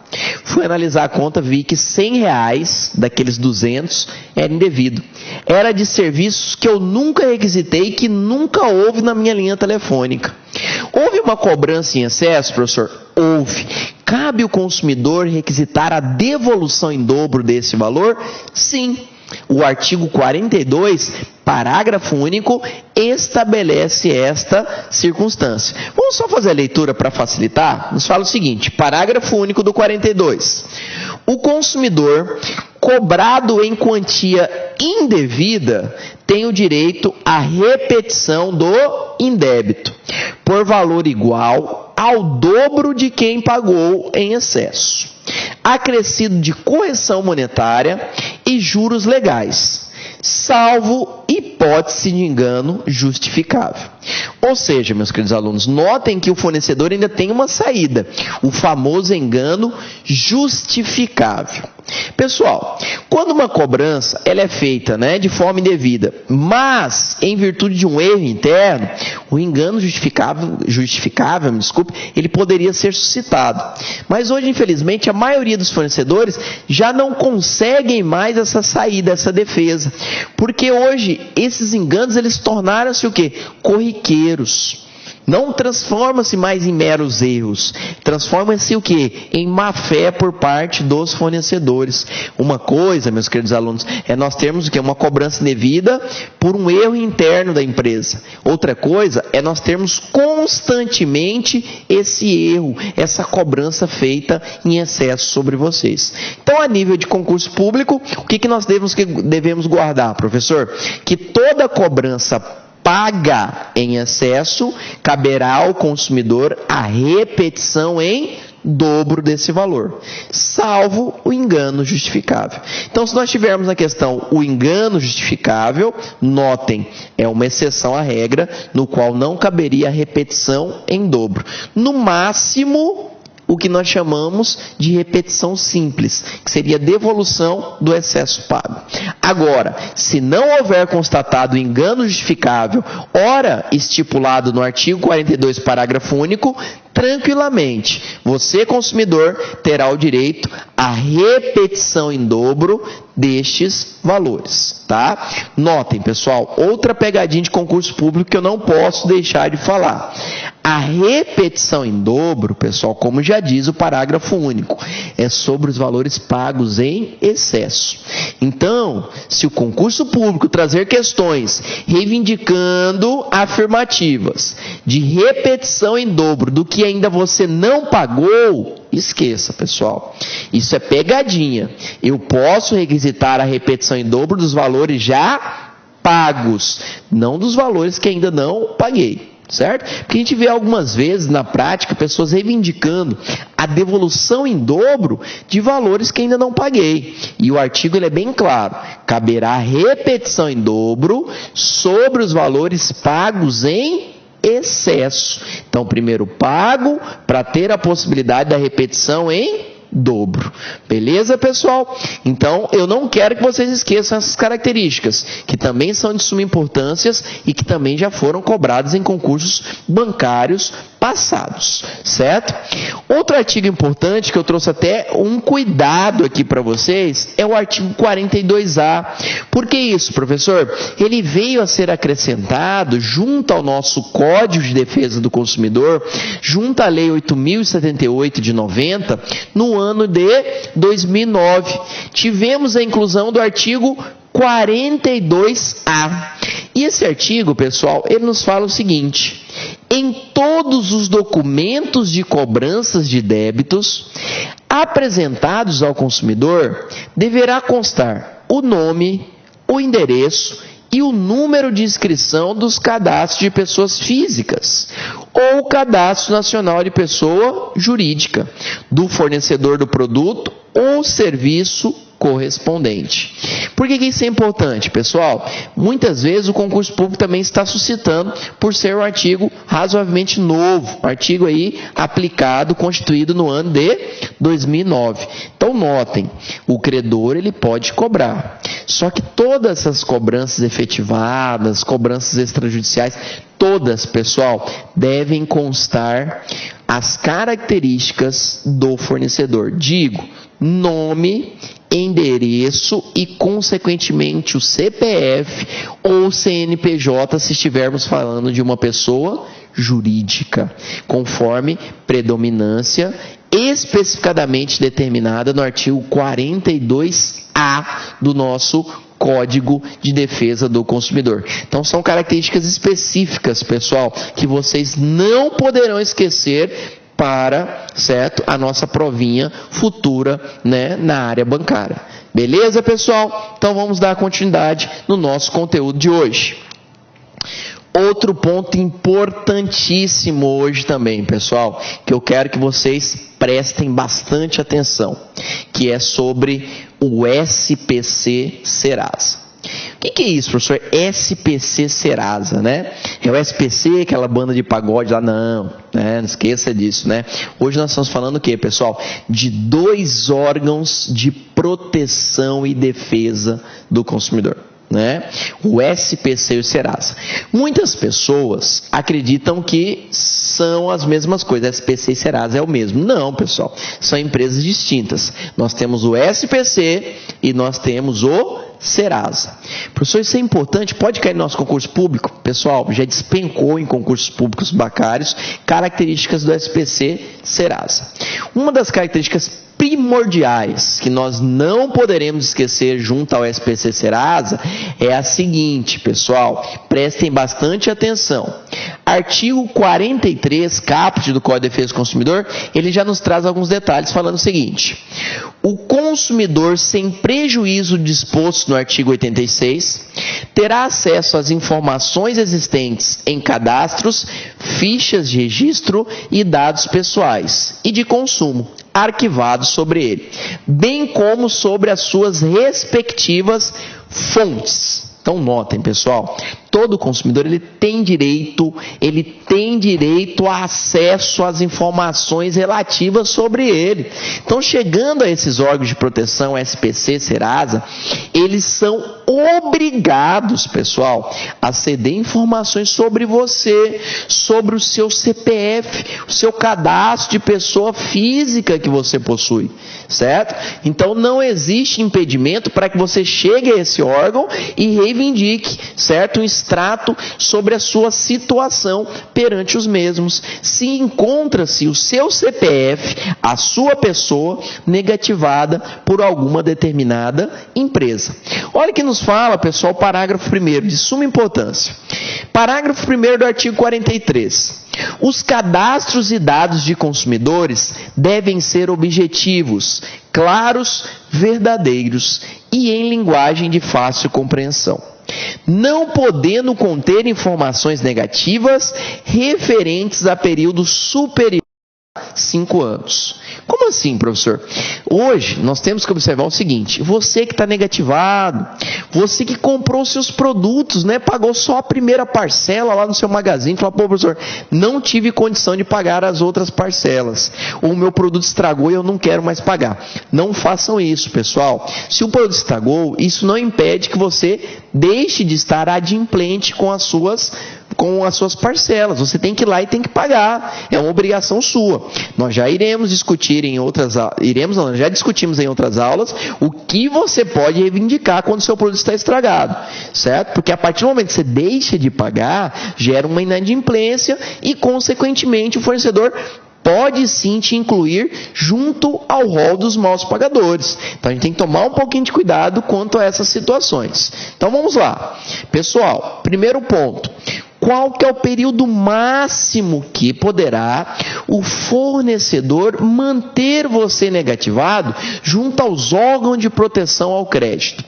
Fui analisar a conta, vi que R$100 daqueles 200 era indevido. Era de serviços que eu nunca requisitei, que nunca houve na minha linha telefônica. Houve uma cobrança em excesso, professor? Houve. Cabe o consumidor requisitar a devolução em dobro desse valor? Sim. O artigo 42, parágrafo único, estabelece esta circunstância. Vamos só fazer a leitura para facilitar? Nos fala o seguinte, parágrafo único do 42. O consumidor, cobrado em quantia indevida, tem o direito à repetição do indébito, por valor igual ao dobro de quem pagou em excesso, acrescido de correção monetária e juros legais, salvo hipótese de engano justificável. Ou seja, meus queridos alunos, notem que o fornecedor ainda tem uma saída, o famoso engano justificável. Pessoal, quando uma cobrança ela é feita, né, de forma indevida, mas em virtude de um erro interno, o engano justificável, ele poderia ser suscitado. Mas hoje, infelizmente, a maioria dos fornecedores já não conseguem mais essa saída, essa defesa, porque hoje esses enganos eles tornaram-se o quê? Corriqueiros. Não transforma-se mais em meros erros, transforma-se o quê? Em má fé por parte dos fornecedores. Uma coisa, meus queridos alunos, é nós termos o quê? Uma cobrança indevida por um erro interno da empresa. Outra coisa é nós termos constantemente esse erro, essa cobrança feita em excesso sobre vocês. Então, a nível de concurso público, o que nós devemos guardar, professor? Que toda cobrança paga em excesso, caberá ao consumidor a repetição em dobro desse valor, salvo o engano justificável. Então, se nós tivermos na questão o engano justificável, notem, é uma exceção à regra, no qual não caberia a repetição em dobro. No máximo, o que nós chamamos de repetição simples, que seria devolução do excesso pago. Agora, se não houver constatado engano justificável, ora estipulado no artigo 42, parágrafo único, tranquilamente, você, consumidor, terá o direito à repetição em dobro destes valores, tá? Notem, pessoal, outra pegadinha de concurso público que eu não posso deixar de falar. A repetição em dobro, pessoal, como já diz o parágrafo único, é sobre os valores pagos em excesso. Então, se o concurso público trazer questões reivindicando afirmativas de repetição em dobro do que ainda você não pagou, esqueça, pessoal. Isso é pegadinha. Eu posso requisitar a repetição em dobro dos valores já pagos, não dos valores que ainda não paguei. Certo? Porque a gente vê algumas vezes na prática pessoas reivindicando a devolução em dobro de valores que ainda não paguei. E o artigo ele é bem claro: caberá repetição em dobro sobre os valores pagos em excesso. Então, primeiro pago para ter a possibilidade da repetição em dobro. Beleza, pessoal? Então, eu não quero que vocês esqueçam essas características, que também são de suma importância e que também já foram cobradas em concursos bancários passados, certo? Outro artigo importante que eu trouxe até um cuidado aqui para vocês é o artigo 42A. Por que isso, professor? Ele veio a ser acrescentado junto ao nosso Código de Defesa do Consumidor, junto à Lei 8.078 de 90, no ano de 2009. Tivemos a inclusão do artigo 42A. E esse artigo, pessoal, ele nos fala o seguinte: em todos os documentos de cobranças de débitos apresentados ao consumidor, deverá constar o nome, o endereço e o número de inscrição dos cadastros de pessoas físicas ou cadastro nacional de pessoa jurídica, do fornecedor do produto ou serviço correspondente. Por que isso é importante, pessoal? Muitas vezes o concurso público também está suscitando por ser um artigo razoavelmente novo, um artigo aí aplicado, constituído no ano de 2009. Então notem, o credor ele pode cobrar, só que todas essas cobranças efetivadas, cobranças extrajudiciais, todas, pessoal, devem constar as características do fornecedor. Digo, nome, endereço e, consequentemente, o CPF ou CNPJ, se estivermos falando de uma pessoa jurídica, conforme predominância especificadamente determinada no artigo 42A do nosso Código de Defesa do Consumidor. Então, são características específicas, pessoal, que vocês não poderão esquecer para, certo, a nossa provinha futura, né, na área bancária. Beleza, pessoal? Então, vamos dar continuidade no nosso conteúdo de hoje. Outro ponto importantíssimo hoje também, pessoal, que eu quero que vocês prestem bastante atenção, que é sobre o SPC Serasa. O que é isso, professor? SPC Serasa, né? É o SPC, aquela banda de pagode lá, não, né? Não esqueça disso, né? Hoje nós estamos falando o quê, pessoal? De 2 órgãos de proteção e defesa do consumidor, né? O SPC e o Serasa. Muitas pessoas acreditam que são as mesmas coisas. SPC e Serasa é o mesmo. Não, pessoal. São empresas distintas. Nós temos o SPC e nós temos o Serasa. Professor, isso é importante, pode cair no nosso concurso público? Pessoal, já despencou em concursos públicos bancários características do SPC Serasa. Uma das características primordiais que nós não poderemos esquecer junto ao SPC Serasa é a seguinte, pessoal, prestem bastante atenção. Artigo 43, caput do Código de Defesa do Consumidor, ele já nos traz alguns detalhes falando o seguinte: o consumidor, sem prejuízo disposto no artigo 86, terá acesso às informações existentes em cadastros, fichas de registro e dados pessoais e de consumo arquivados sobre ele, bem como sobre as suas respectivas fontes. Então notem, pessoal, todo consumidor ele tem direito a acesso às informações relativas sobre ele. Então, chegando a esses órgãos de proteção, SPC, Serasa, eles são obrigados, pessoal, a ceder informações sobre você, sobre o seu CPF, o seu cadastro de pessoa física que você possui, certo? Então, não existe impedimento para que você chegue a esse órgão e reivindique, certo? Um extrato sobre a sua situação perante os mesmos. Se encontra-se o seu CPF, a sua pessoa, negativada por alguma determinada empresa. Olha que nos fala, pessoal, o parágrafo 1º, de suma importância. Parágrafo 1º do artigo 43. Os cadastros e dados de consumidores devem ser objetivos, claros, verdadeiros e em linguagem de fácil compreensão, não podendo conter informações negativas referentes a período superior a 5 anos. Como assim, professor? Hoje, nós temos que observar o seguinte: você que está negativado, você que comprou seus produtos, né, pagou só a primeira parcela lá no seu magazine, falou, pô, professor, não tive condição de pagar as outras parcelas, ou o meu produto estragou e eu não quero mais pagar. Não façam isso, pessoal. Se o produto estragou, isso não impede que você deixe de estar adimplente com as suas parcelas. Você tem que ir lá e tem que pagar. É uma obrigação sua. Nós já iremos discutir já discutimos em outras aulas o que você pode reivindicar quando o seu produto está estragado, certo? Porque a partir do momento que você deixa de pagar, gera uma inadimplência e, consequentemente, o fornecedor pode sim te incluir junto ao rol dos maus pagadores. Então a gente tem que tomar um pouquinho de cuidado quanto a essas situações. Então vamos lá. Pessoal, primeiro ponto. Qual que é o período máximo que poderá o fornecedor manter você negativado junto aos órgãos de proteção ao crédito?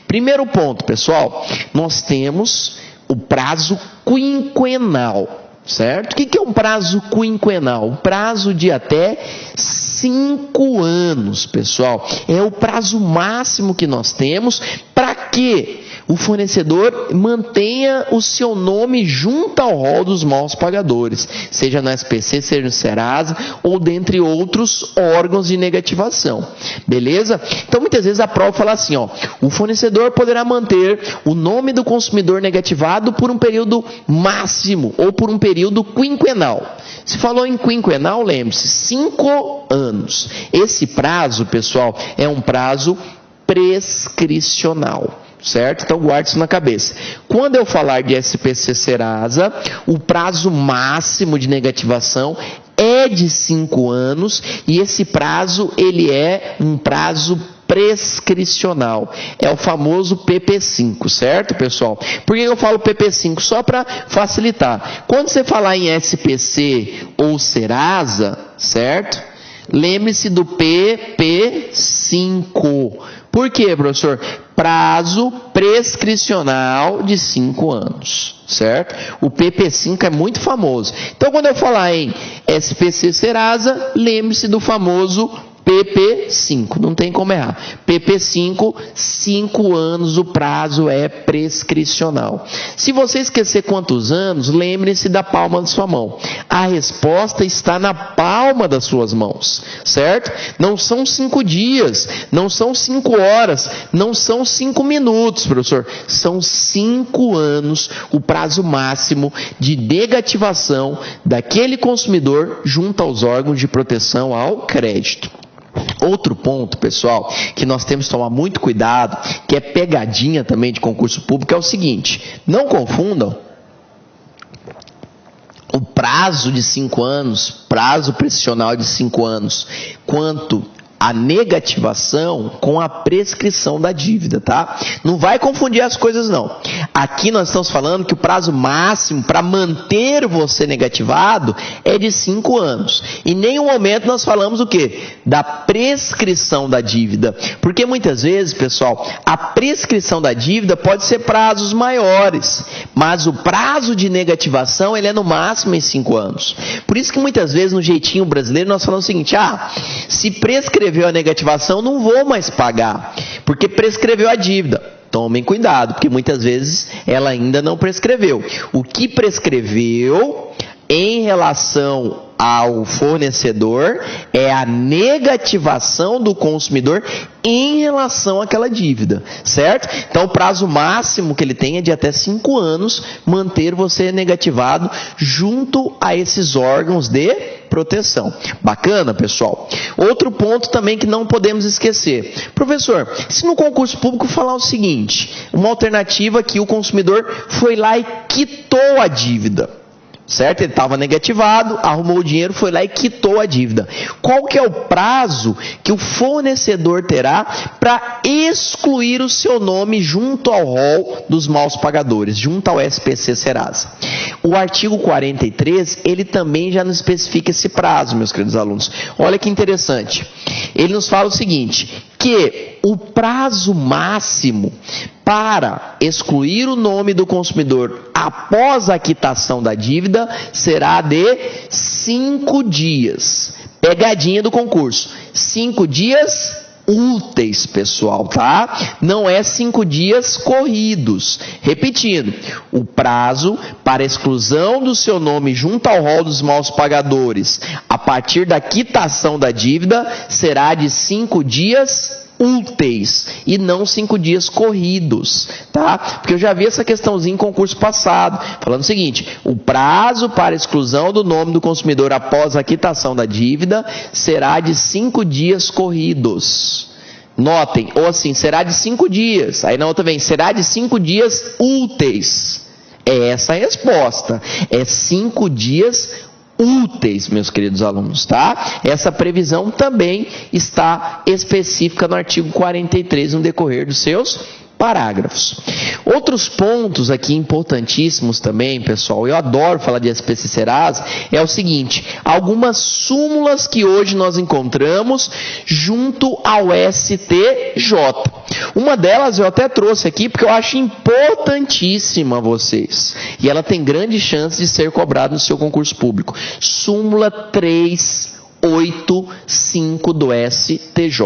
Primeiro ponto, pessoal, nós temos o prazo quinquenal. Certo? O que é um prazo quinquenal? Um prazo de até 5 anos, pessoal. É o prazo máximo que nós temos para que o fornecedor mantenha o seu nome junto ao rol dos maus pagadores, seja no SPC, seja no Serasa, ou dentre outros órgãos de negativação. Beleza? Então, muitas vezes a prova fala assim, ó, o fornecedor poderá manter o nome do consumidor negativado por um período máximo, ou por um período quinquenal. Se falou em quinquenal, lembre-se, 5 anos. Esse prazo, pessoal, é um prazo prescricional. Certo? Então guarde isso na cabeça. Quando eu falar de SPC Serasa, o prazo máximo de negativação é de 5 anos e esse prazo ele é um prazo prescricional. É o famoso PP5, certo, pessoal? Por que eu falo PP5? Só para facilitar. Quando você falar em SPC ou Serasa, certo? Lembre-se do PP5. Por quê, professor? Prazo prescricional de 5 anos, certo? O PP5 é muito famoso. Então, quando eu falar em SPC Serasa, lembre-se do famoso PP5, não tem como errar. PP5, 5 anos, o prazo é prescricional. Se você esquecer quantos anos, lembre-se da palma da sua mão. A resposta está na palma das suas mãos, certo? Não são 5 dias, não são 5 horas, não são 5 minutos, professor. São 5 anos o prazo máximo de negativação daquele consumidor junto aos órgãos de proteção ao crédito. Outro ponto, pessoal, que nós temos que tomar muito cuidado, que é pegadinha também de concurso público, é o seguinte: não confundam o prazo de 5 anos, prazo prescricional de 5 anos, quanto a negativação com a prescrição da dívida, tá? Não vai confundir as coisas, não. Aqui nós estamos falando que o prazo máximo para manter você negativado é de 5 anos. Em nenhum momento nós falamos o quê? Da prescrição da dívida. Porque muitas vezes, pessoal, a prescrição da dívida pode ser prazos maiores, mas o prazo de negativação ele é no máximo em 5 anos. Por isso que muitas vezes no jeitinho brasileiro nós falamos o seguinte: se prescrever a negativação, não vou mais pagar, porque prescreveu a dívida. Tomem cuidado, porque muitas vezes ela ainda não prescreveu. O que prescreveu em relação ao fornecedor é a negativação do consumidor em relação àquela dívida, certo? Então o prazo máximo que ele tem é de até 5 anos manter você negativado junto a esses órgãos de proteção. Bacana, pessoal? Outro ponto também que não podemos esquecer. Professor, se no concurso público falar o seguinte, uma alternativa que o consumidor foi lá e quitou a dívida, certo? Ele estava negativado, arrumou o dinheiro, foi lá e quitou a dívida. Qual que é o prazo que o fornecedor terá para excluir o seu nome junto ao rol dos maus pagadores, junto ao SPC Serasa? O artigo 43, ele também já nos especifica esse prazo, meus queridos alunos. Olha que interessante. Ele nos fala o seguinte, que o prazo máximo para excluir o nome do consumidor após a quitação da dívida será de 5 dias. Pegadinha do concurso. 5 dias úteis, pessoal, tá? Não é 5 dias corridos. Repetindo, o prazo para exclusão do seu nome junto ao rol dos maus pagadores a partir da quitação da dívida será de 5 dias úteis e não 5 dias corridos, tá? Porque eu já vi essa questãozinha em concurso passado, falando o seguinte: o prazo para exclusão do nome do consumidor após a quitação da dívida será de 5 dias corridos. Notem, ou assim, será de 5 dias. Aí na outra vem, será de 5 dias úteis. É essa a resposta. É 5 dias úteis, meus queridos alunos, tá? Essa previsão também está específica no artigo 43 no decorrer dos seus parágrafos. Outros pontos aqui importantíssimos também, pessoal, eu adoro falar de SPC Serasa, é o seguinte: algumas súmulas que hoje nós encontramos junto ao STJ. Uma delas eu até trouxe aqui porque eu acho importantíssima a vocês, e ela tem grande chance de ser cobrada no seu concurso público. Súmula 385 do STJ.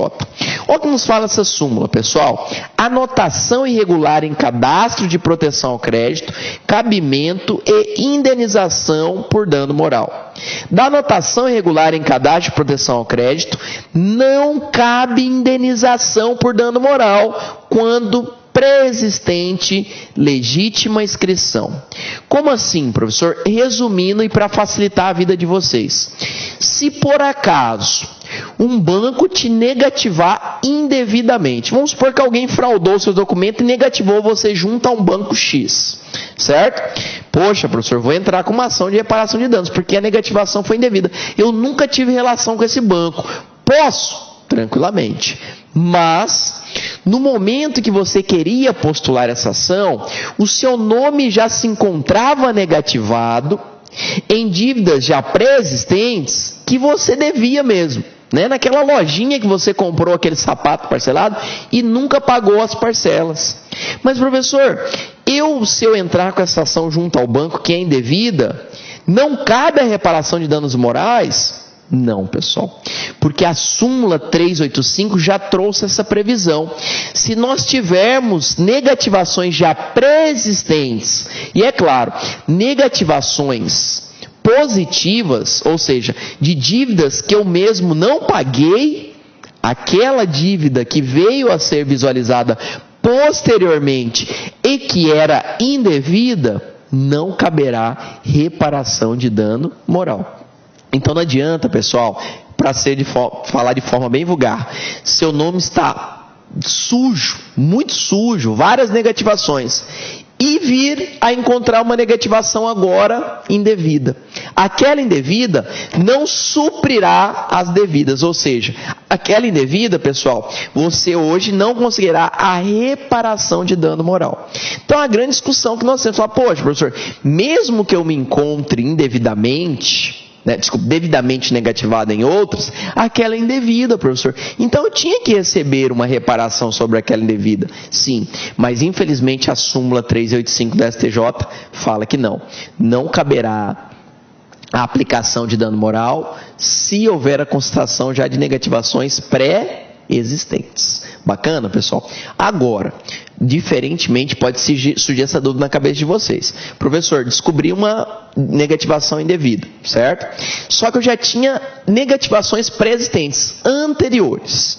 Olha o que nos fala essa súmula, pessoal. Anotação irregular em cadastro de proteção ao crédito, cabimento e indenização por dano moral. Da anotação irregular em cadastro de proteção ao crédito, não cabe indenização por dano moral quando pré-existente legítima inscrição. Como assim, professor? Resumindo e para facilitar a vida de vocês. Se por acaso um banco te negativar indevidamente, vamos supor que alguém fraudou seus documentos e negativou você junto a um banco X, certo? Poxa, professor, vou entrar com uma ação de reparação de danos, porque a negativação foi indevida. Eu nunca tive relação com esse banco. Posso? Tranquilamente. Mas, no momento que você queria postular essa ação, o seu nome já se encontrava negativado em dívidas já pré-existentes que você devia mesmo, né? Naquela lojinha que você comprou aquele sapato parcelado e nunca pagou as parcelas. Mas, professor, se eu entrar com essa ação junto ao banco que é indevida, não cabe a reparação de danos morais? Não, pessoal, porque a súmula 385 já trouxe essa previsão. Se nós tivermos negativações já pré-existentes, e é claro, negativações positivas, ou seja, de dívidas que eu mesmo não paguei, aquela dívida que veio a ser visualizada posteriormente e que era indevida, não caberá reparação de dano moral. Então não adianta, pessoal, para falar de forma bem vulgar, seu nome está sujo, muito sujo, várias negativações, e vir a encontrar uma negativação agora indevida. Aquela indevida não suprirá as devidas, ou seja, aquela indevida, pessoal, você hoje não conseguirá a reparação de dano moral. Então a grande discussão que nós temos, poxa, professor, mesmo que eu me encontre indevidamente, devidamente negativada em outros, aquela indevida, professor. Então eu tinha que receber uma reparação sobre aquela indevida. Sim, mas infelizmente a súmula 385 da STJ fala que não. Não caberá a aplicação de dano moral se houver a constatação já de negativações pré-existentes. Bacana, pessoal? Agora, diferentemente, pode surgir essa dúvida na cabeça de vocês. Professor, descobri uma negativação indevida, certo? Só que eu já tinha negativações pré-existentes, anteriores.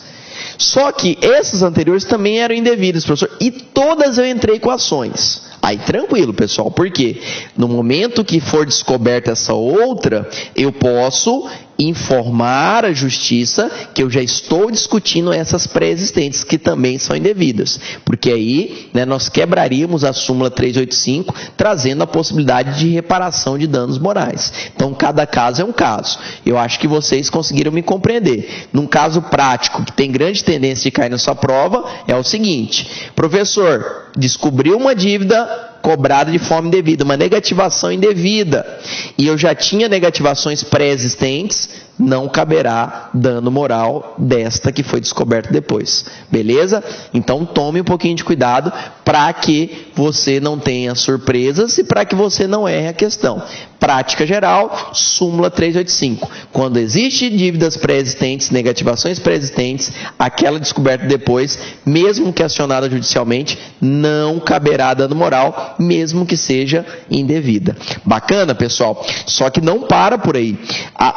Só que essas anteriores também eram indevidas, professor, e todas eu entrei com ações. Aí tranquilo, pessoal, porque no momento que for descoberta essa outra, eu posso informar a justiça que eu já estou discutindo essas pré-existentes, que também são indevidas. Porque aí, nós quebraríamos a súmula 385, trazendo a possibilidade de reparação de danos morais. Então, cada caso é um caso. Eu acho que vocês conseguiram me compreender. Num caso prático, que tem grande tendência de cair na sua prova, é o seguinte: professor, descobriu uma dívida cobrada de forma indevida, uma negativação indevida, e eu já tinha negativações pré-existentes, não caberá dano moral desta que foi descoberta depois. Beleza? Então tome um pouquinho de cuidado para que você não tenha surpresas e para que você não erre a questão. Prática geral, súmula 385. Quando existe dívidas pré-existentes, negativações pré-existentes, aquela descoberta depois, mesmo que acionada judicialmente, não caberá dano moral, mesmo que seja indevida. Bacana, pessoal? Só que não para por aí.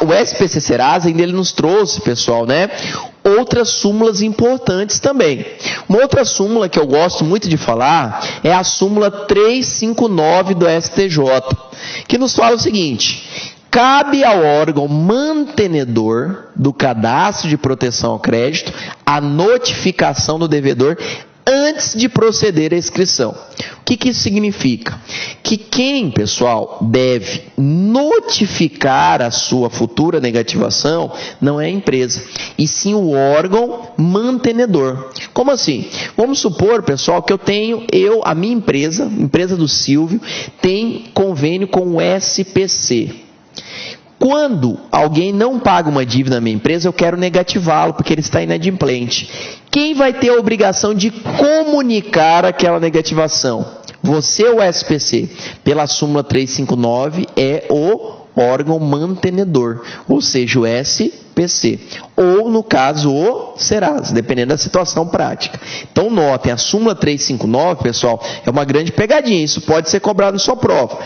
O SPC Serasa ainda ele nos trouxe, pessoal, outras súmulas importantes também. Uma outra súmula que eu gosto muito de falar é a súmula 359 do STJ, que nos fala o seguinte: cabe ao órgão mantenedor do cadastro de proteção ao crédito a notificação do devedor antes de proceder à inscrição. O que isso significa? Que quem, pessoal, deve notificar a sua futura negativação não é a empresa, e sim o órgão mantenedor. Como assim? Vamos supor, pessoal, que a minha empresa do Silvio, tem convênio com o SPC. Quando alguém não paga uma dívida na minha empresa, eu quero negativá-lo, porque ele está inadimplente. Quem vai ter a obrigação de comunicar aquela negativação? Você ou o SPC? Pela súmula 359, é o órgão mantenedor, ou seja, o SPC. Ou, no caso, o Serasa, dependendo da situação prática. Então, notem, a súmula 359, pessoal, é uma grande pegadinha. Isso pode ser cobrado na sua prova.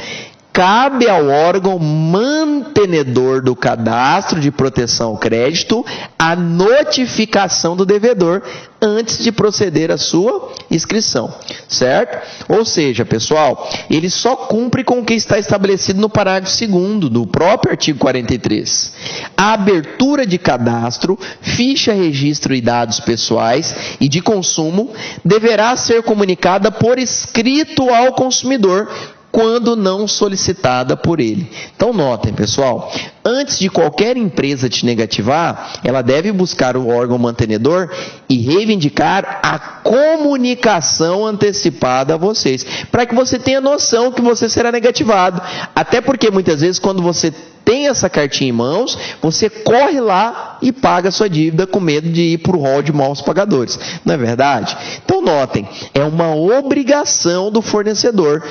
Cabe ao órgão mantenedor do cadastro de proteção ao crédito a notificação do devedor antes de proceder à sua inscrição, certo? Ou seja, pessoal, ele só cumpre com o que está estabelecido no parágrafo 2º do próprio artigo 43. A abertura de cadastro, ficha, registro e dados pessoais e de consumo deverá ser comunicada por escrito ao consumidor, quando não solicitada por ele. Então notem, pessoal, antes de qualquer empresa te negativar, ela deve buscar o órgão mantenedor e reivindicar a comunicação antecipada a vocês, para que você tenha noção que você será negativado. Até porque muitas vezes quando você tem essa cartinha em mãos, você corre lá e paga a sua dívida com medo de ir para o rol de maus pagadores. Não é verdade? Então notem, é uma obrigação do fornecedor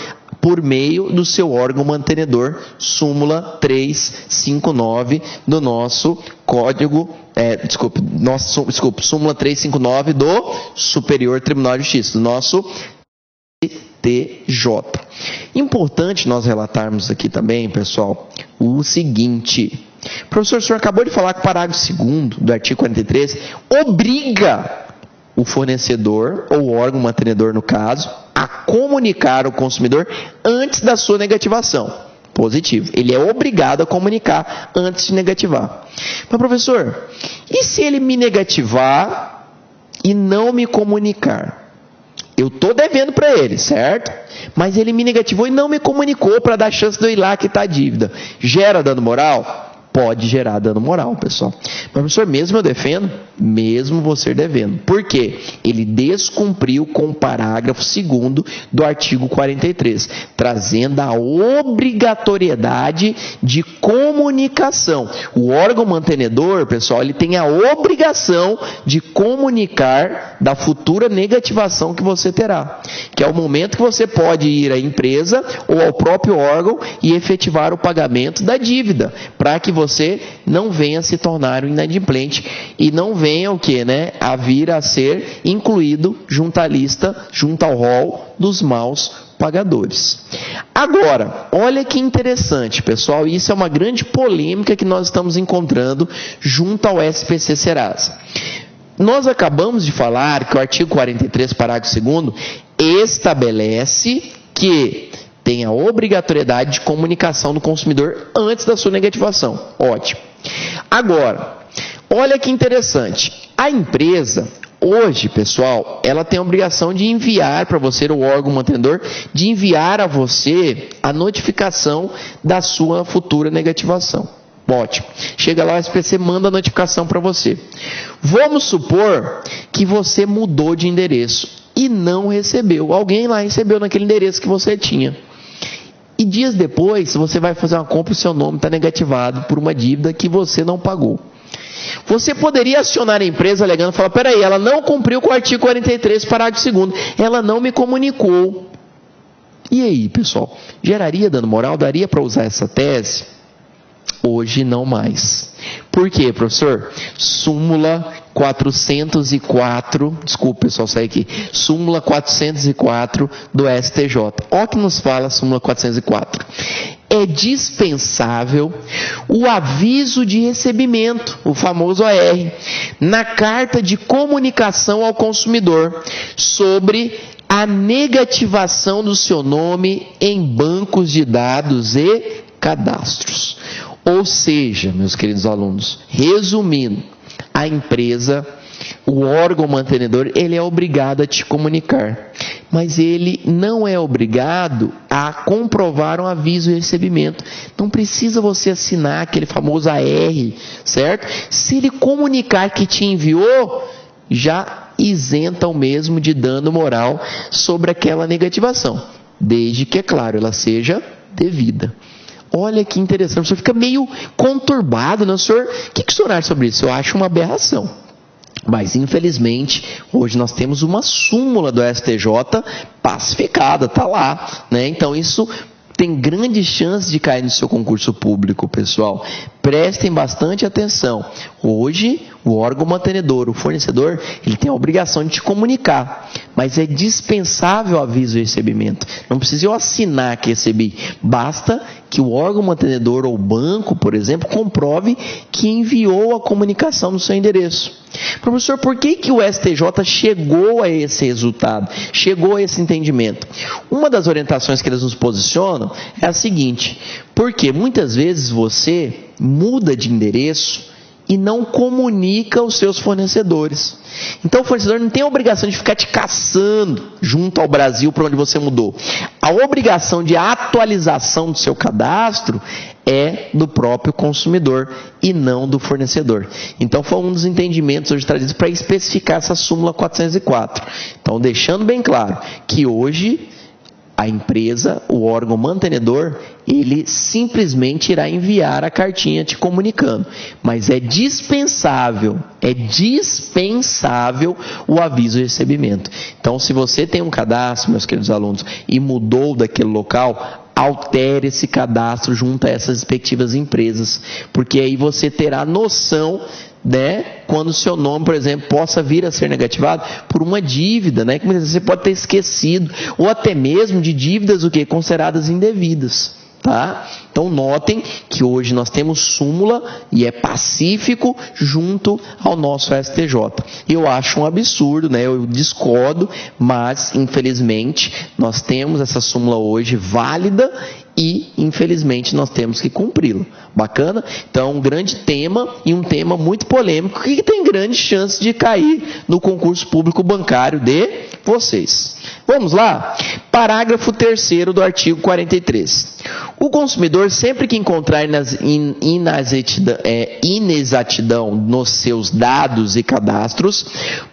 por meio do seu órgão mantenedor, súmula 359 do nosso código, súmula 359 do Superior Tribunal de Justiça, do nosso STJ. Importante nós relatarmos aqui também, pessoal, o seguinte: professor, o senhor acabou de falar que o parágrafo 2º do artigo 43 obriga o fornecedor, ou o órgão mantenedor no caso, a comunicar ao consumidor antes da sua negativação. Positivo. Ele é obrigado a comunicar antes de negativar. Mas, professor, e se ele me negativar e não me comunicar? Eu estou devendo para ele, certo? Mas ele me negativou e não me comunicou para dar chance de eu ir lá quitar a dívida. Gera dano moral? Pode gerar dano moral, pessoal. Mas, professor, mesmo eu defendo, mesmo você devendo. Por quê? Ele descumpriu com o parágrafo 2º do artigo 43, trazendo a obrigatoriedade de comunicação. O órgão mantenedor, pessoal, ele tem a obrigação de comunicar da futura negativação que você terá, que é o momento que você pode ir à empresa ou ao próprio órgão e efetivar o pagamento da dívida, para que você não venha se tornar um inadimplente e não venha o que, né, a vir a ser incluído junto à lista, junto ao rol dos maus pagadores. Agora, olha que interessante, pessoal, isso é uma grande polêmica que nós estamos encontrando junto ao SPC Serasa. Nós acabamos de falar que o artigo 43, parágrafo 2º, estabelece que tem a obrigatoriedade de comunicação do consumidor antes da sua negativação. Ótimo. Agora, olha que interessante. A empresa, hoje, pessoal, ela tem a obrigação de enviar para você, o órgão mantenedor, de enviar a você a notificação da sua futura negativação. Ótimo. Chega lá, o SPC manda a notificação para você. Vamos supor que você mudou de endereço e não recebeu. Alguém lá recebeu naquele endereço que você tinha. E dias depois, você vai fazer uma compra e o seu nome está negativado por uma dívida que você não pagou. Você poderia acionar a empresa alegando, falar, peraí, ela não cumpriu com o artigo 43, parágrafo 2º, ela não me comunicou. E aí, pessoal, geraria dano moral? Daria para usar essa tese? Hoje não mais. Por quê, professor? Súmula 404, desculpa, pessoal, sair aqui. Súmula 404 do STJ. Olha o que nos fala a súmula 404. É dispensável o aviso de recebimento, o famoso AR, na carta de comunicação ao consumidor sobre a negativação do seu nome em bancos de dados e cadastros. Ou seja, meus queridos alunos, resumindo, a empresa, o órgão mantenedor, ele é obrigado a te comunicar, mas ele não é obrigado a comprovar um aviso de recebimento. Não precisa você assinar aquele famoso AR, certo? Se ele comunicar que te enviou, já isenta o mesmo de dano moral sobre aquela negativação, desde que, é claro, ela seja devida. Olha que interessante, o senhor fica meio conturbado, né? O que o senhor acha sobre isso? Eu acho uma aberração. Mas, infelizmente, hoje nós temos uma súmula do STJ pacificada, está lá, né? Então, isso tem grandes chances de cair no seu concurso público, pessoal. Prestem bastante atenção. Hoje, o órgão mantenedor, o fornecedor, ele tem a obrigação de te comunicar, mas é dispensável o aviso de recebimento. Não precisa eu assinar que recebi. Basta que o órgão mantenedor ou banco, por exemplo, comprove que enviou a comunicação no seu endereço. Professor, por que o STJ chegou a esse resultado? Chegou a esse entendimento? Uma das orientações que eles nos posicionam é a seguinte: porque muitas vezes você muda de endereço e não comunica aos seus fornecedores. Então o fornecedor não tem a obrigação de ficar te caçando junto ao Brasil para onde você mudou. A obrigação de atualização do seu cadastro é do próprio consumidor e não do fornecedor. Então foi um dos entendimentos hoje trazidos para especificar essa súmula 404. Então deixando bem claro que hoje a empresa, o órgão mantenedor, ele simplesmente irá enviar a cartinha te comunicando. Mas é dispensável o aviso de recebimento. Então, se você tem um cadastro, meus queridos alunos, e mudou daquele local, altere esse cadastro junto a essas respectivas empresas, porque aí você terá noção, né, quando o seu nome, por exemplo, possa vir a ser negativado por uma dívida, né, que muitas vezes você pode ter esquecido, ou até mesmo de dívidas consideradas indevidas. Tá? Então notem que hoje nós temos súmula e é pacífico junto ao nosso STJ. Eu acho um absurdo, né? Eu discordo, mas infelizmente nós temos essa súmula hoje válida e infelizmente nós temos que cumpri-la. Bacana? Então um grande tema e um tema muito polêmico que tem grande chance de cair no concurso público bancário de vocês. Vamos lá? Parágrafo 3º do artigo 43. O consumidor, sempre que encontrar inexatidão nos seus dados e cadastros,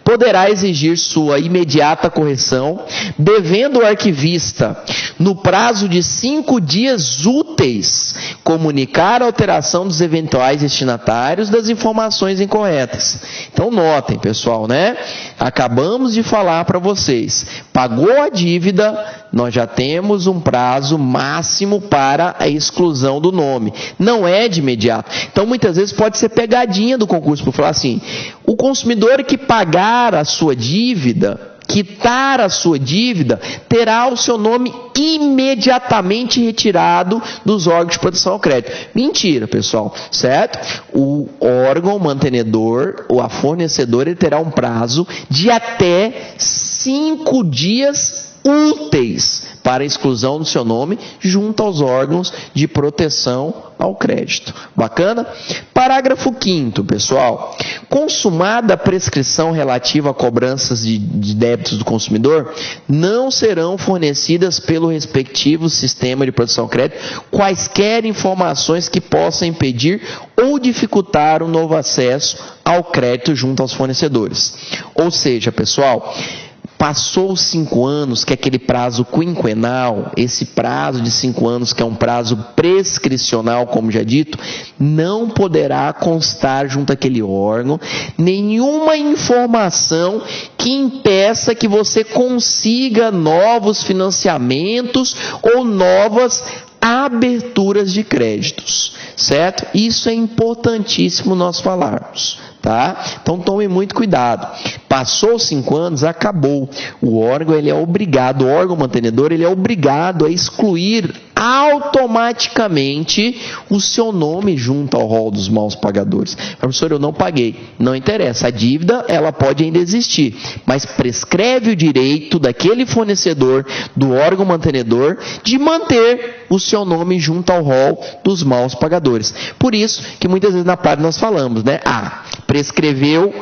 poderá exigir sua imediata correção, devendo o arquivista, no prazo de 5 dias úteis, comunicar a alteração dos eventuais destinatários das informações incorretas. Então notem, pessoal, né? Acabamos de falar para vocês, pagou a dívida, nós já temos um prazo máximo para a exclusão do nome. Não é de imediato. Então, muitas vezes pode ser pegadinha do concurso, por falar assim, o consumidor que pagar a sua dívida, quitar a sua dívida, terá o seu nome imediatamente retirado dos órgãos de proteção ao crédito. Mentira, pessoal, certo? O órgão mantenedor, ou a fornecedora, ele terá um prazo de até 5 dias úteis para a exclusão do seu nome junto aos órgãos de proteção ao crédito. Bacana? Parágrafo 5º, pessoal. Consumada a prescrição relativa a cobranças de débitos do consumidor, não serão fornecidas pelo respectivo sistema de proteção ao crédito quaisquer informações que possam impedir ou dificultar o novo acesso ao crédito junto aos fornecedores. Ou seja, pessoal, passou os 5 anos, que é aquele prazo quinquenal, esse prazo de 5 anos, que é um prazo prescricional, como já dito, não poderá constar junto àquele órgão nenhuma informação que impeça que você consiga novos financiamentos ou novas aberturas de créditos, certo? Isso é importantíssimo nós falarmos. Tá? Então tome muito cuidado. Passou 5 anos, acabou. O órgão, ele é obrigado, o órgão mantenedor, ele é obrigado a excluir automaticamente o seu nome junto ao rol dos maus pagadores. Professor, eu não paguei. Não interessa, a dívida, ela pode ainda existir, mas prescreve o direito daquele fornecedor, do órgão mantenedor, de manter o seu nome junto ao rol dos maus pagadores. Por isso que muitas vezes na parte nós falamos, né? Prescreveu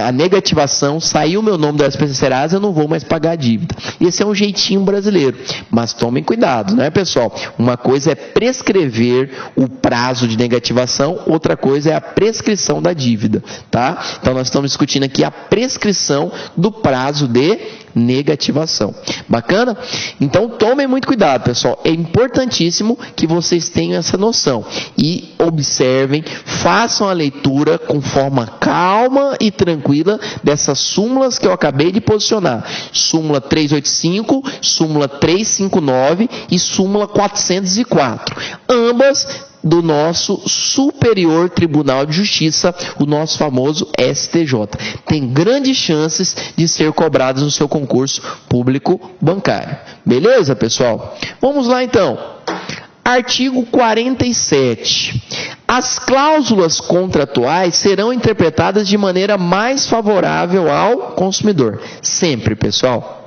a negativação, saiu o meu nome da SPC Serasa, eu não vou mais pagar a dívida. Esse é um jeitinho brasileiro, mas tomem cuidado, né, pessoal? Uma coisa é prescrever o prazo de negativação, outra coisa é a prescrição da dívida, tá? Então nós estamos discutindo aqui a prescrição do prazo de negativação. Bacana? Então tomem muito cuidado, pessoal. É importantíssimo que vocês tenham essa noção e observem, façam a leitura com forma calma e tranquila dessas súmulas que eu acabei de posicionar. Súmula 385, súmula 359 e súmula 404. Ambas do nosso Superior Tribunal de Justiça, o nosso famoso STJ. Tem grandes chances de ser cobrados no seu concurso público bancário. Beleza, pessoal? Vamos lá, então. Artigo 47. As cláusulas contratuais serão interpretadas de maneira mais favorável ao consumidor. Sempre, pessoal.